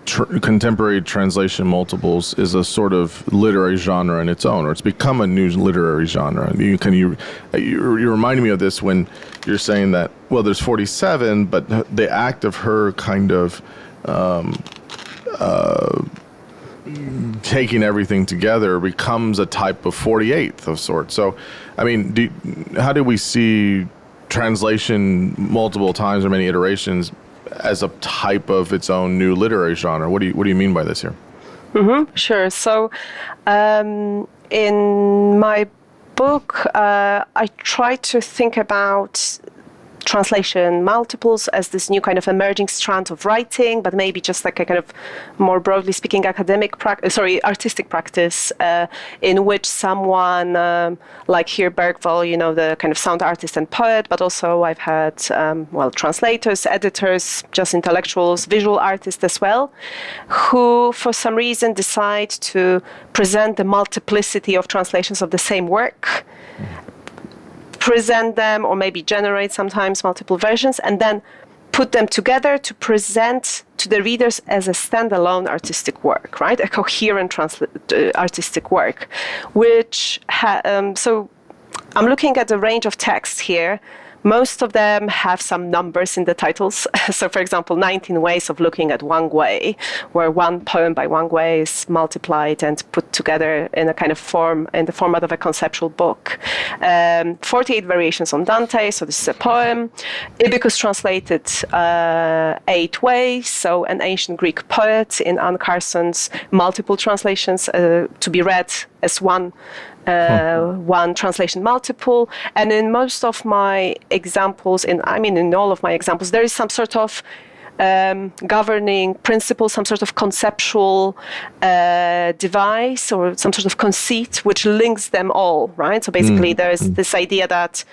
contemporary translation multiples is a sort of literary genre in its own, or it's become a new literary genre? You reminded me of this when you're saying that, well, there's 47, but the act of her kind of taking everything together becomes a type of 48th of sorts. So, I mean, how do we see translation multiple times or many iterations as a type of its own new literary genre? What do you mean by this here? Mm-hmm, sure. So in my book, I try to think about translation multiples as this new kind of emerging strand of writing, but maybe just like a kind of more broadly speaking artistic practice in which someone like here Bergvall, the kind of sound artist and poet, but also I've had translators, editors, just intellectuals, visual artists as well, who for some reason decide to present the multiplicity of translations of the same work, present them, or maybe generate sometimes multiple versions, and then put them together to present to the readers as a standalone artistic work, right? A coherent artistic work, which so I'm looking at a range of texts here. Most of them have some numbers in the titles. So, for example, 19 Ways of Looking at Wang Wei, where one poem by Wang Wei is multiplied and put together in a kind of form, in the format of a conceptual book. 48 Variations on Dante, so this is a poem. Ibycus translated 8 ways, so an ancient Greek poet in Anne Carson's multiple translations to be read as one translation multiple. And in most of my examples, in all of my examples, there is some sort of governing principle, some sort of conceptual device or some sort of conceit which links them all, right? So basically there's this idea that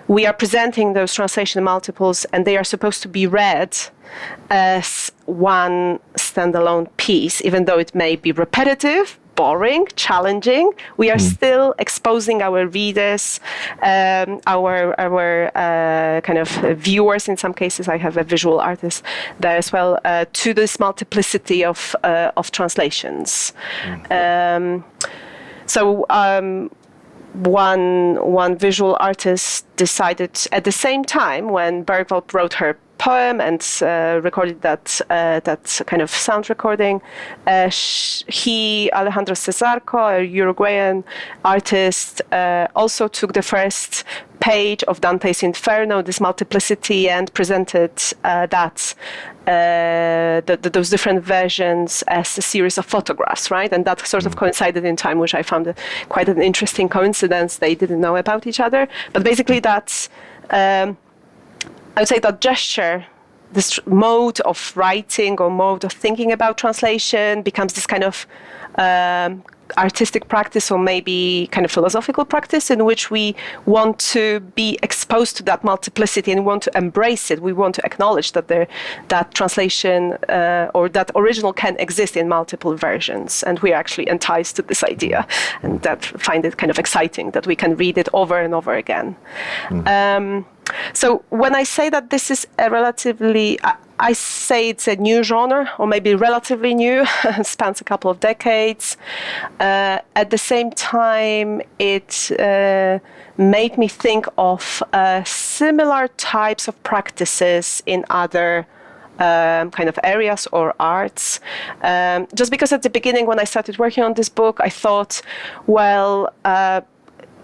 we are presenting those translation multiples, and they are supposed to be read as one standalone piece, even though it may be repetitive, boring, challenging. We are still exposing our readers, our kind of viewers. In some cases, I have a visual artist there as well, to this multiplicity of translations. One visual artist decided at the same time when Bergvall wrote her poem and recorded that kind of sound recording, Alejandro Cesarco, a Uruguayan artist, also took the first page of Dante's Inferno, this multiplicity, and presented those different versions as a series of photographs, right? And that sort of coincided in time, which I found quite an interesting coincidence. They didn't know about each other. But basically that's, I would say that gesture, this mode of writing or mode of thinking about translation becomes this kind of artistic practice, or maybe kind of philosophical practice, in which we want to be exposed to that multiplicity and want to embrace it. We want to acknowledge that that translation or that original can exist in multiple versions, and we are actually enticed to this idea, and that find it kind of exciting that we can read it over and over again. So when I say that this is a relatively, I say it's a new genre, or maybe relatively new, spans a couple of decades. At the same time, it made me think of similar types of practices in other kind of areas or arts. Just because at the beginning, when I started working on this book, I thought, well,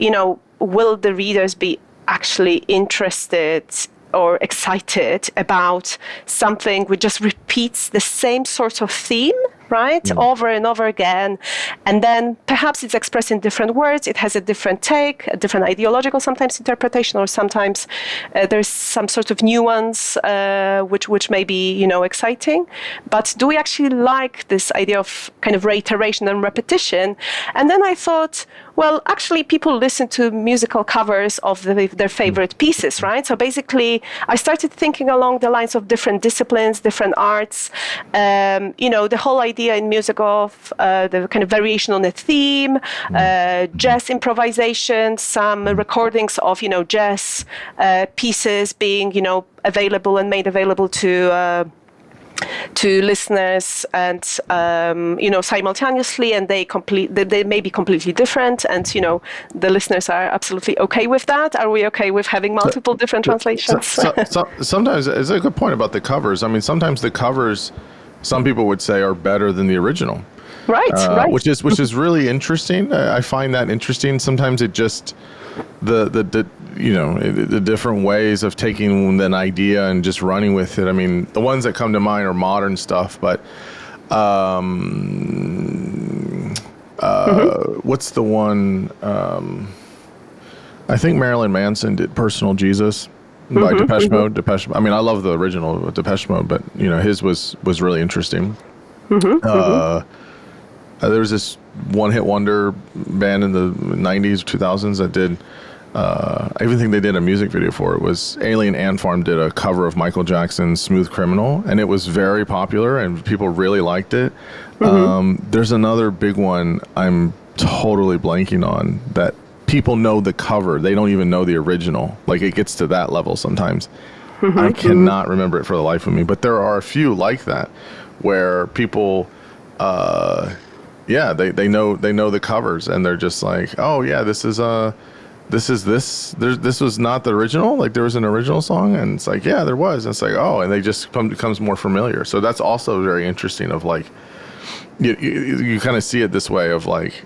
will the readers be actually interested or excited about something which just repeats the same sort of theme, right, over and over again, and then perhaps it's expressed in different words, it has a different take, a different ideological sometimes interpretation, or sometimes there's some sort of nuance which may be exciting. But do we actually like this idea of kind of reiteration and repetition? And then I thought, well, actually people listen to musical covers of their favorite pieces, right? So basically I started thinking along the lines of different disciplines, different arts, the whole idea in music of the kind of variation on a theme, jazz improvisation, some recordings of, jazz pieces being, available and made available to listeners, and simultaneously, and they may be completely different, and the listeners are absolutely okay with that. Are we okay with having multiple different translations? Sometimes it's a good point about the covers. I mean, sometimes the covers, some people would say, are better than the original. Right. Which is really interesting. I find that interesting. Sometimes it just the different ways of taking an idea and just running with it. I mean, the ones that come to mind are modern stuff, but what's the one? I think Marilyn Manson did "Personal Jesus" by Depeche Mode. I mean, I love the original Depeche Mode, but his was really interesting. There was this one-hit wonder band in the 90s, 2000s that did, I even think they did a music video for it. Was Alien Ant Farm did a cover of Michael Jackson's Smooth Criminal, and it was very popular, and people really liked it. There's another big one I'm totally blanking on that people know the cover. They don't even know the original. Like, it gets to that level sometimes. I cannot remember it for the life of me, but there are a few like that where people... they know the covers, and they're just like, oh yeah, this was not the original. Like, there was an original song, and it's like, yeah, there was. And it's like, oh, and they just becomes more familiar. So that's also very interesting. Of like, you kind of see it this way of like,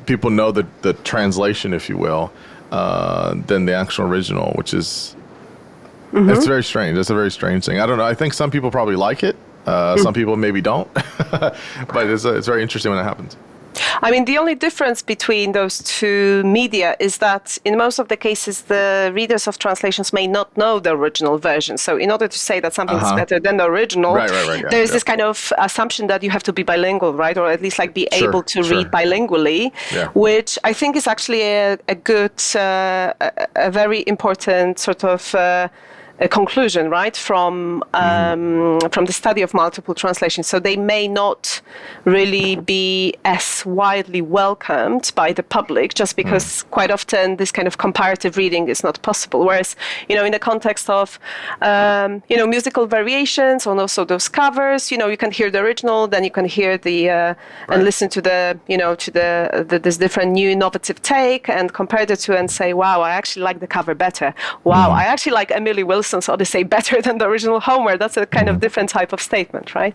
people know the translation, if you will, than the actual original, which is it's very strange. It's a very strange thing. I don't know. I think some people probably like it. Some people maybe don't, but it's very interesting when it happens. I mean, the only difference between those two media is that in most of the cases, the readers of translations may not know the original version. So in order to say that something is better than the original, Right, there's this kind of assumption that you have to be bilingual, right? Or at least like be able to read bilingually, which I think is actually a good, a very important sort of a conclusion, right, from the study of multiple translations. So they may not really be as widely welcomed by the public, just because quite often this kind of comparative reading is not possible. Whereas, in the context of, musical variations and also those covers, you can hear the original, then you can hear the and listen to the, this different new innovative take and compare the two and say, wow, I actually like the cover better. Wow, I actually like Emily Wilson's Odyssey better than the original Homer. That's a kind of different type of statement, right?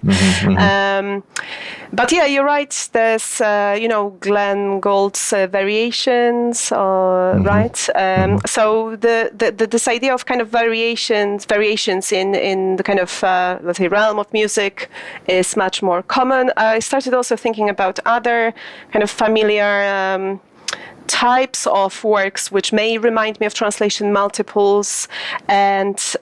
But yeah, you're right. There's, Glenn Gould's variations, right? So this idea of kind of variations in the kind of, let's say, realm of music is much more common. I started also thinking about other kind of familiar types of works which may remind me of translation multiples, and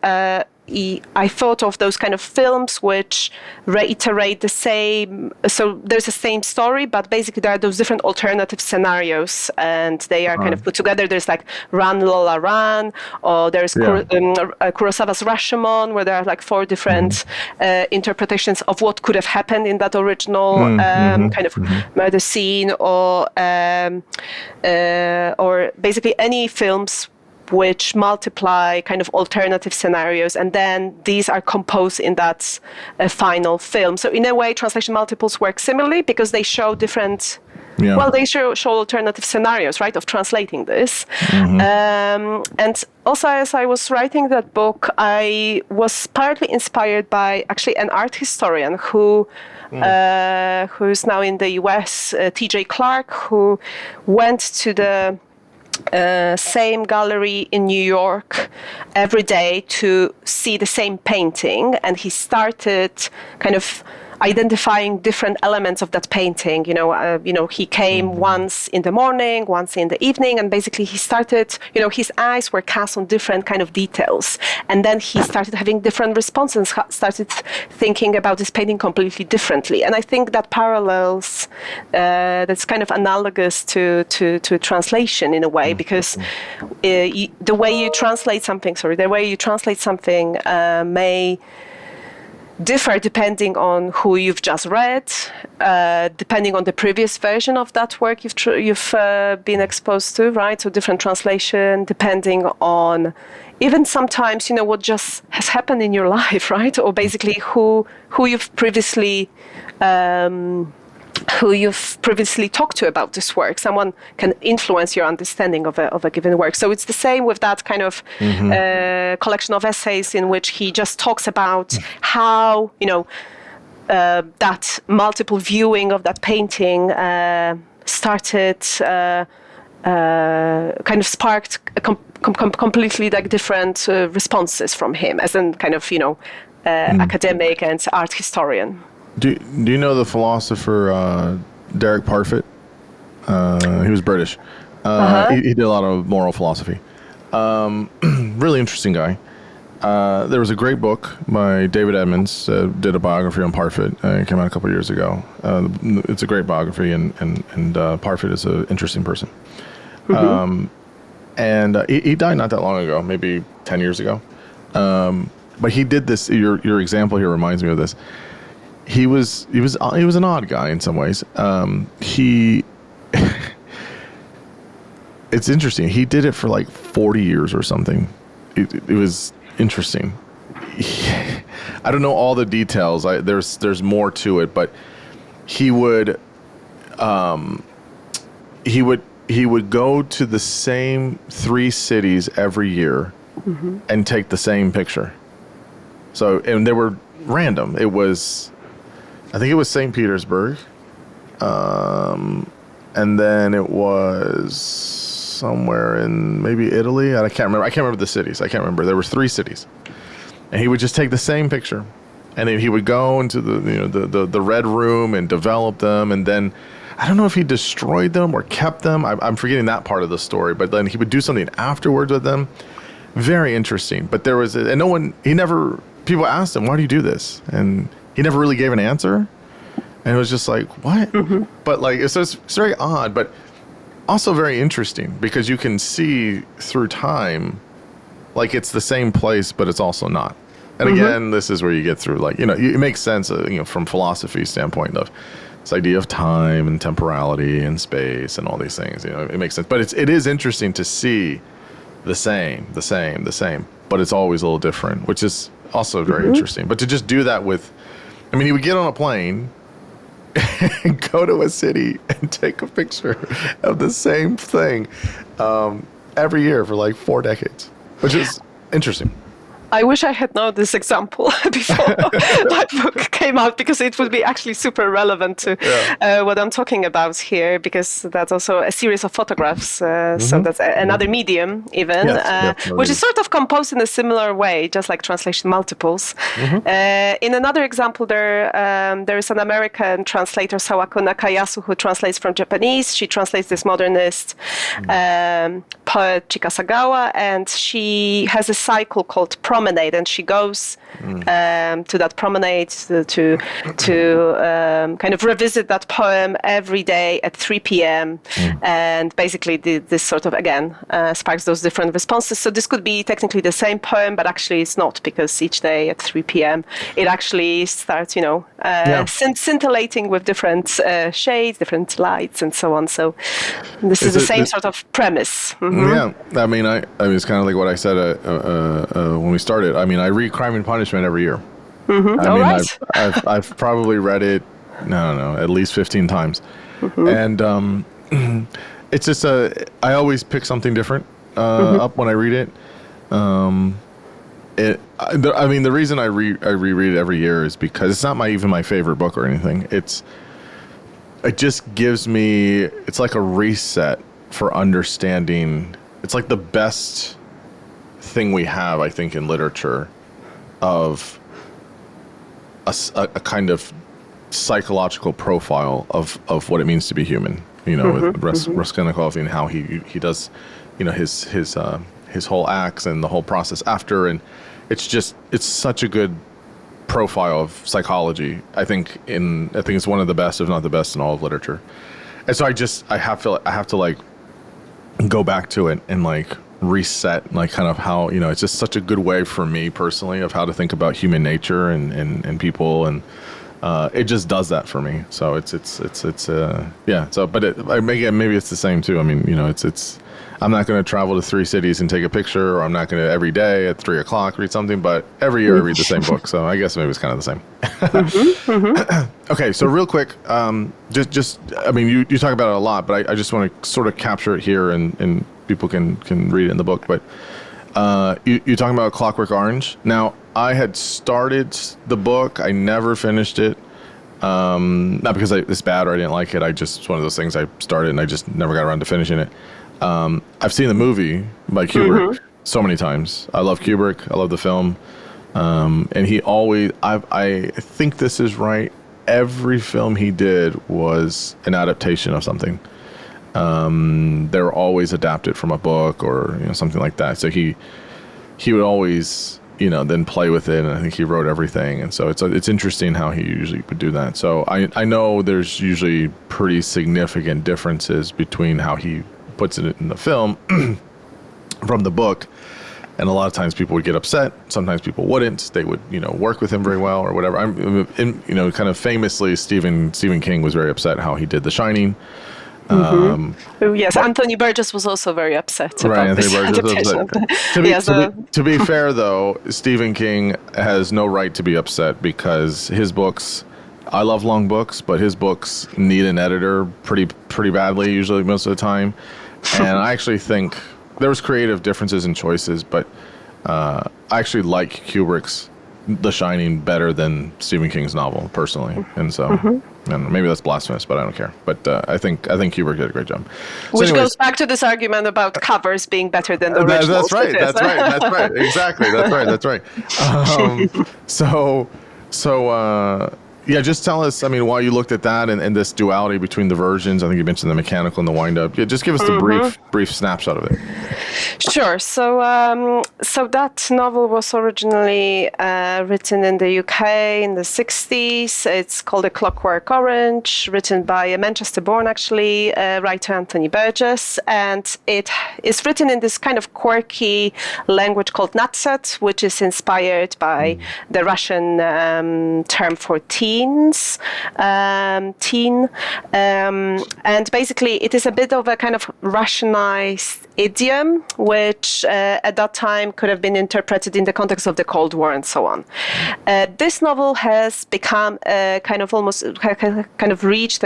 I thought of those kind of films which reiterate the same. So there's the same story, but basically there are those different alternative scenarios, and they are kind of put together. There's like Run Lola Run, or there's Kurosawa's Rashomon, where there are like 4 different interpretations of what could have happened in that original kind of murder scene, or basically any films which multiply kind of alternative scenarios, and then these are composed in that final film. So in a way, translation multiples work similarly because they show different, they show alternative scenarios, right, of translating this. And also, as I was writing that book, I was partly inspired by actually an art historian who's now in the US, T.J. Clark, who went to the same gallery in New York every day to see the same painting, and he started kind of identifying different elements of that painting. He came once in the morning, once in the evening, and basically he started, his eyes were cast on different kind of details. And then he started having different responses, started thinking about this painting completely differently. And I think that parallels, that's kind of analogous to translation in a way, because the way you translate something may differ depending on who you've just read, depending on the previous version of that work you've been exposed to, right? So different translation, depending on even sometimes, what just has happened in your life, right? Or basically who you've previously talked to about this work. Someone can influence your understanding of a given work. So it's the same with that kind of collection of essays in which he just talks about how, that multiple viewing of that painting started, kind of sparked completely like different responses from him as an kind of, academic and art historian. Do you know the philosopher Derek Parfit? He was British. He did a lot of moral philosophy. Really interesting guy. There was a great book by David Edmonds, did a biography on Parfit. It came out a couple of years ago. It's a great biography, and Parfit is an interesting person. And he died not that long ago, maybe 10 years ago. But he did this. Your example here reminds me of this. He was an odd guy in some ways. It's interesting. He did it for like 40 years or something. It was interesting. I don't know all the details. There's more to it, but he would go to the same 3 cities every year and take the same picture. So, and they were random. I think it was St. Petersburg, and then it was somewhere in maybe Italy. I can't remember the cities. I can't remember. There were 3 cities, and he would just take the same picture, and then he would go into the Red Room and develop them, and then I don't know if he destroyed them or kept them. I'm forgetting that part of the story, but then he would do something afterwards with them. Very interesting. But there was, people asked him, why do you do this? And he never really gave an answer. And it was just like, what? Mm-hmm. But like, it's very odd, but also very interesting because you can see through time, like it's the same place, but it's also not. And again, this is where you get through, like, it makes sense, from philosophy standpoint of this idea of time and temporality and space and all these things, it makes sense. But it is interesting to see the same, but it's always a little different, which is also very interesting. But to just do that he would get on a plane and go to a city and take a picture of the same thing every year for like 4 decades, which is interesting. I wish I had known this example before my book came out, because it would be actually super relevant to what I'm talking about here, because that's also a series of photographs. So that's another medium even, which is sort of composed in a similar way, just like translation multiples. In another example, there is an American translator, Sawako Nakayasu, who translates from Japanese. She translates this modernist poet Chikasagawa, and she has a cycle called Promenade, and she goes to that promenade to kind of revisit that poem every day at 3 p.m. And basically this sort of, again, sparks those different responses. So this could be technically the same poem, but actually it's not, because each day at 3 p.m. it actually starts, scintillating with different shades, different lights, and so on. So this is the same sort of premise. Yeah, I mean, it's kind of like what I said when we started. I mean, I read Crime and Punishment every year. I've probably read it, I don't know, at least 15 times. And it's just I always pick something different up when I read it. The reason I reread it every year is because it's not even my favorite book or anything. It just gives me, it's like a reset for understanding. It's like the best thing we have, I think, in literature of a kind of psychological profile of what it means to be human. With Raskolnikov and how he does, his whole acts and the whole process after, and it's such a good profile of psychology. I think it's one of the best, if not the best, in all of literature. And so I have to like go back to it and like reset, like kind of how, it's just such a good way for me personally of how to think about human nature and people, and it just does that for me. So it's so, but maybe it's the same too. I mean, I'm not going to travel to 3 cities and take a picture, or I'm not going to every day at 3:00 read something, but every year I read the same book. So I guess maybe it's kind of the same. Okay. So real quick, you talk about it a lot, but I just want to sort of capture it here and people can read it in the book. But you're talking about Clockwork Orange. Now, I had started the book. I never finished it. Not because it's bad or I didn't like it. It's one of those things I started and I just never got around to finishing it. I've seen the movie by Kubrick so many times. I love Kubrick. I love the film. And he always, I think this is right. Every film he did was an adaptation of something. They were always adapted from a book or something like that. So he would always then play with it, and I think he wrote everything. And so it's interesting how he usually would do that. So I know there's usually pretty significant differences between how he puts it in the film from the book. And a lot of times people would get upset. Sometimes people wouldn't. They would, work with him very well or whatever. Kind of famously, Stephen King was very upset how he did The Shining. Yes, Anthony Burgess was also very upset about this adaptation. To be fair, though, Stephen King has no right to be upset because his books, I love long books, but his books need an editor pretty badly, usually most of the time. And I actually think there was creative differences in choices, but I actually like Kubrick's The Shining better than Stephen King's novel, personally. And so, and maybe that's blasphemous, but I don't care. But I think Kubrick did a great job. Which goes back to this argument about covers being better than the originals. That's right. Exactly. That's right. Yeah, just tell us, I mean, why you looked at that and this duality between the versions. I think you mentioned the mechanical and the wind-up. Yeah, just give us the brief snapshot of it. Sure. So that novel was originally written in the UK in the 60s. It's called A Clockwork Orange, written by a Manchester-born, actually, writer Anthony Burgess. And it is written in this kind of quirky language called Natset, which is inspired by the Russian term for teens, teen. And basically, it is a bit of a kind of Russianized idiom, which at that time could have been interpreted in the context of the Cold War and so on. This novel has become kind of reached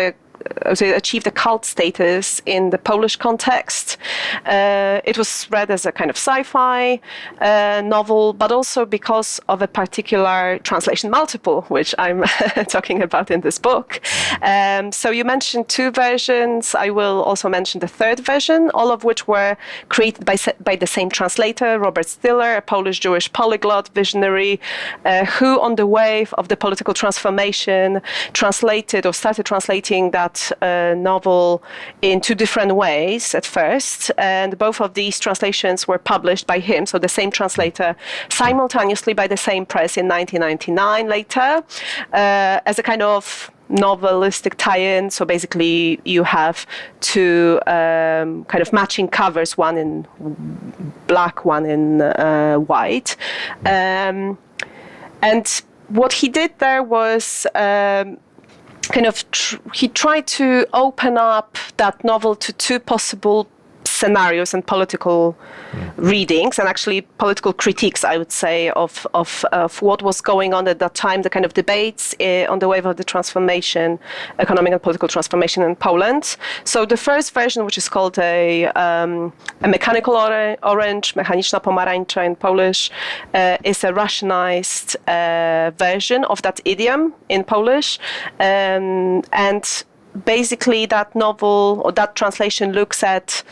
achieved a cult status in the Polish context. It was read as a kind of sci-fi novel, but also because of a particular translation multiple, which I'm talking about in this book. So you mentioned two versions. I will also mention the third version, all of which were created by the same translator, Robert Stiller, a Polish-Jewish polyglot visionary, who on the wave of the political transformation translated or started translating that novel in two different ways at first, and both of these translations were published by him, so the same translator, simultaneously by the same press in 1999 later, as a kind of novelistic tie-in. So basically you have two kind of matching covers, one in black, one in white. And what he did there was he tried to open up that novel to two possible scenarios and political readings, and actually political critiques, I would say, of what was going on at that time, the kind of debates on the wave of the transformation, economic and political transformation in Poland. So the first version, which is called a mechanical orange, mechaniczna pomarańcza in Polish, is a Russianized version of that idiom in Polish, and basically that novel or that translation looks at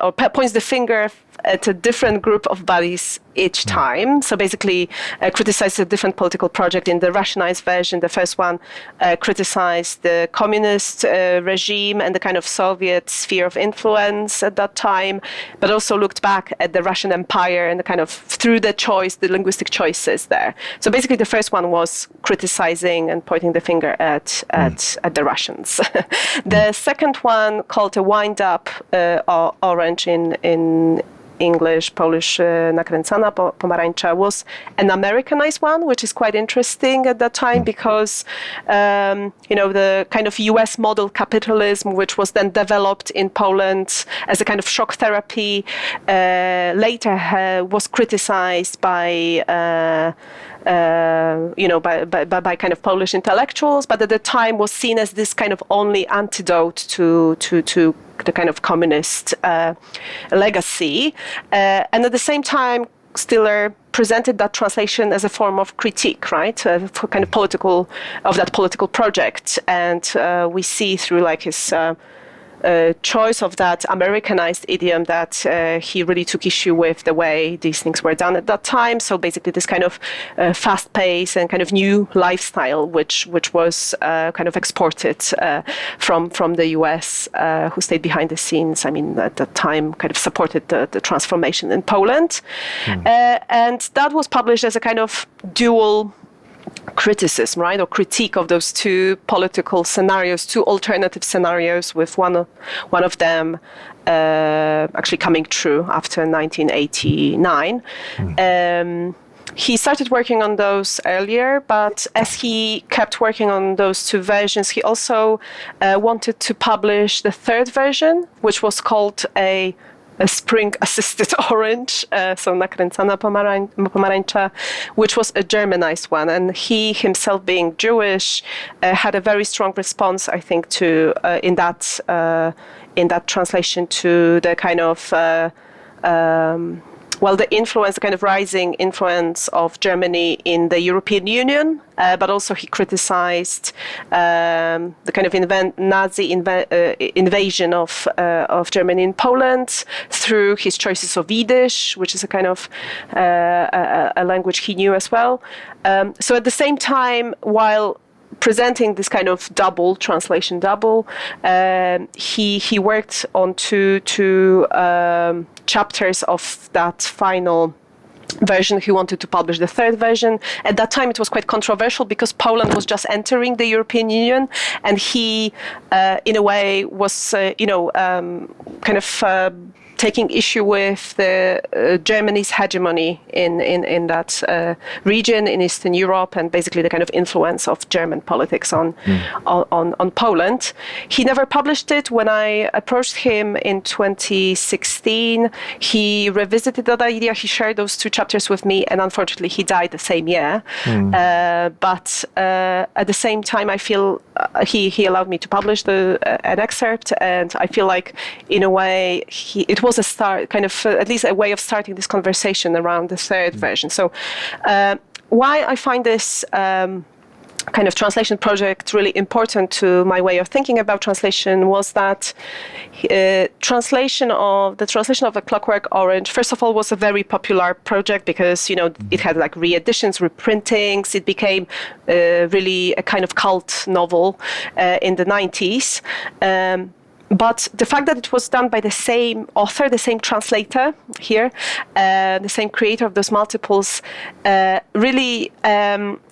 or points the finger at a different group of bodies each time. So basically criticizes a different political project. In the Russianized version, the first one criticized the communist regime and the kind of Soviet sphere of influence at that time, but also looked back at the Russian Empire and the kind of through the linguistic choices there. So basically the first one was criticizing and pointing the finger at the Russians. The second one, called a wind-up orange in English, Polish, nakręcana pomarańcza, was an Americanized one, which is quite interesting at that time because, the kind of US model capitalism, which was then developed in Poland as a kind of shock therapy, later was criticized by kind of Polish intellectuals, but at the time was seen as this kind of only antidote to the kind of communist legacy. And at the same time, Stiller presented that translation as a form of critique, right? For kind of that political project. And we see through like his choice of that Americanized idiom that he really took issue with the way these things were done at that time. So basically this kind of fast pace and kind of new lifestyle, which was kind of exported from the US, who stayed behind the scenes. I mean, at that time kind of supported the transformation in Poland. And that was published as a kind of dual criticism, right, or critique of those two political scenarios, two alternative scenarios, with one of them actually coming true after 1989. He started working on those earlier, but as he kept working on those two versions, he also wanted to publish the third version, which was called a spring-assisted orange, so nakręcana pomarańcza, which was a Germanized one. And he himself, being Jewish, had a very strong response, I think, to in that translation to the kind of the kind of rising influence of Germany in the European Union, but also he criticized the kind of Nazi invasion of Germany in Poland through his choices of Yiddish, which is a kind of a language he knew as well. So at the same time, while presenting this kind of translation double. He worked on two chapters of that final version. He wanted to publish the third version. At that time, it was quite controversial because Poland was just entering the European Union, and he, in a way, was, taking issue with Germany's hegemony in that region in Eastern Europe, and basically the kind of influence of German politics on Poland. He never published it. When I approached him in 2016, he revisited that idea. He shared those two chapters with me, and unfortunately, he died the same year. But at the same time, I feel he allowed me to publish an excerpt, and I feel like, in a way, it was a start, kind of at least a way of starting this conversation around the third version. So why I find this kind of translation project really important to my way of thinking about translation was that the translation of a Clockwork Orange, first of all, was a very popular project because, it had like reeditions, reprintings. It became really a kind of cult novel in the 90s. But the fact that it was done by the same author, the same translator here, the same creator of those multiples, really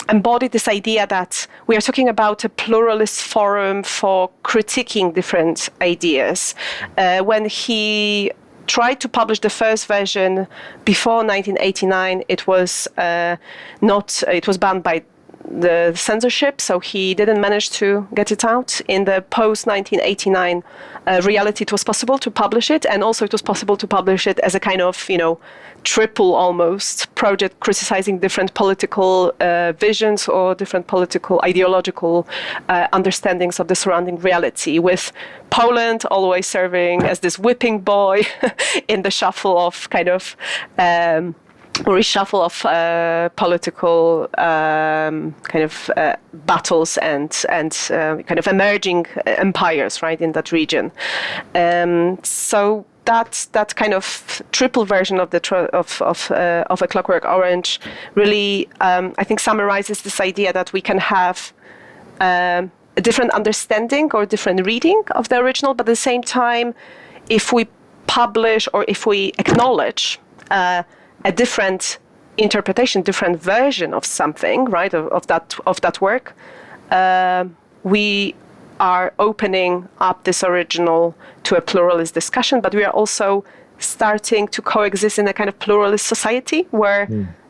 embodied this idea that we are talking about a pluralist forum for critiquing different ideas. When he tried to publish the first version before 1989, it was banned by the censorship, so he didn't manage to get it out. In the post-1989 reality, it was possible to publish it, and also it was possible to publish it as a kind of, triple almost project criticizing different political visions or different political ideological understandings of the surrounding reality, with Poland always serving as this whipping boy in the shuffle of kind of reshuffle of political battles and kind of emerging empires, right, in that region. So that kind of triple version of of a Clockwork Orange really, I think, summarizes this idea that we can have a different understanding or different reading of the original, but at the same time, if we publish or if we acknowledge a different interpretation, different version of something, right, of that work, we are opening up this original to a pluralist discussion, but we are also starting to coexist in a kind of pluralist society where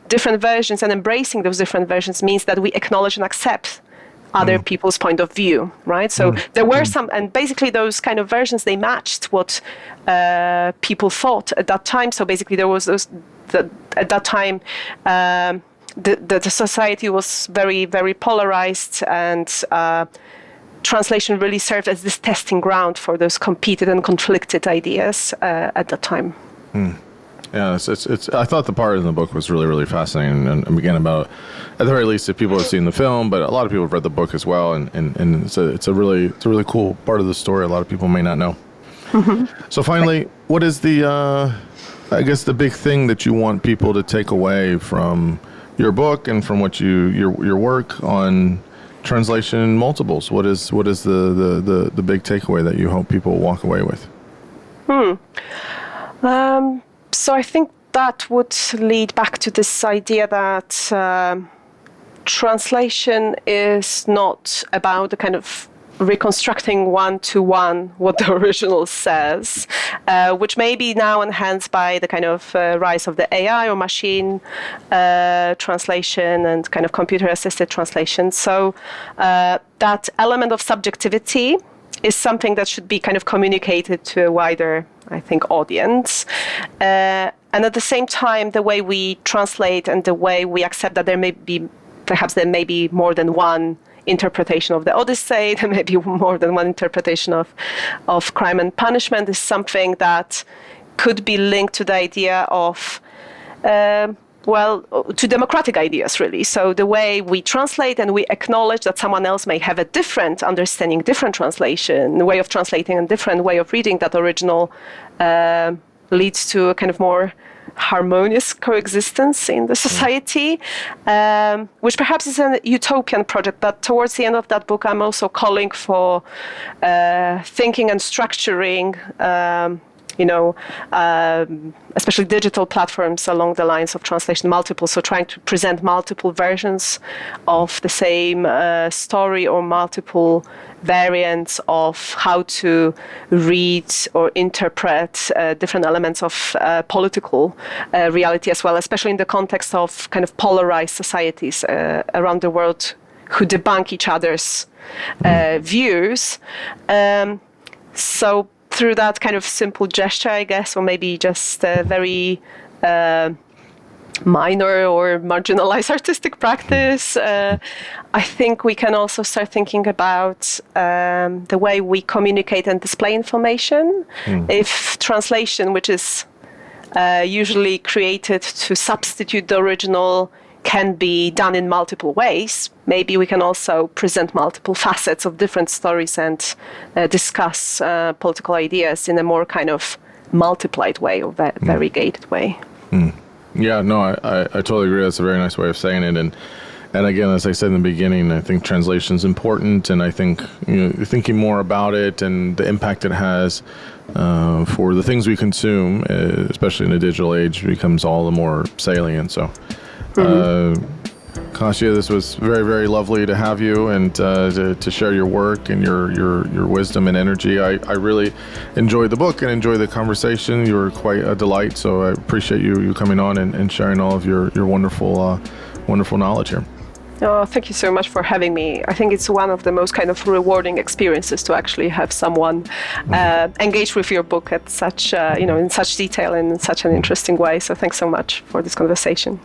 different versions and embracing those different versions means that we acknowledge and accept other people's point of view, right? So there were some, and basically those kind of versions, they matched what people thought at that time. So basically there was at that time, the society was very, very polarized, and translation really served as this testing ground for those competed and conflicted ideas at that time. Yeah, I thought the part in the book was really, really fascinating, and again, about, at the very least, if people have seen the film, but a lot of people have read the book as well, and it's a really cool part of the story. A lot of people may not know. So finally, what is I guess the big thing that you want people to take away from your book and from what your work on translation multiples? What is the big takeaway that you hope people walk away with? So I think that would lead back to this idea that translation is not about the kind of reconstructing one-to-one what the original says, which may be now enhanced by the kind of rise of the AI or machine translation and kind of computer-assisted translation. So that element of subjectivity is something that should be kind of communicated to a wider, I think, audience. And at the same time, the way we translate and the way we accept that there may be more than one interpretation of the Odyssey, there may be more than one interpretation of Crime and Punishment, is something that could be linked to the idea of, to democratic ideas, really. So the way we translate and we acknowledge that someone else may have a different understanding, different translation, way of translating, and different way of reading that original leads to a kind of more harmonious coexistence in the society, which perhaps is a utopian project. But towards the end of that book, I'm also calling for thinking and structuring especially digital platforms along the lines of translation multiple, so trying to present multiple versions of the same story or multiple variants of how to read or interpret different elements of political reality as well, especially in the context of kind of polarized societies around the world who debunk each other's views. So through that kind of simple gesture, I guess, or maybe just a very minor or marginalized artistic practice, I think we can also start thinking about the way we communicate and display information. If translation, which is usually created to substitute the original, can be done in multiple ways, maybe we can also present multiple facets of different stories and discuss political ideas in a more kind of multiplied way or variegated way. Yeah, no, I totally agree. That's a very nice way of saying it. And again, as I said in the beginning, I think translation is important, and I think thinking more about it and the impact it has for the things we consume, especially in the digital age, becomes all the more salient. So. Kasia, this was very, very lovely to have you and to share your work and your wisdom and energy. I really enjoyed the book and enjoyed the conversation. You were quite a delight, so I appreciate you coming on and sharing all of your wonderful knowledge here. Oh, thank you so much for having me. I think it's one of the most kind of rewarding experiences to actually have someone engage with your book at such, in such detail and in such an interesting way. So thanks so much for this conversation.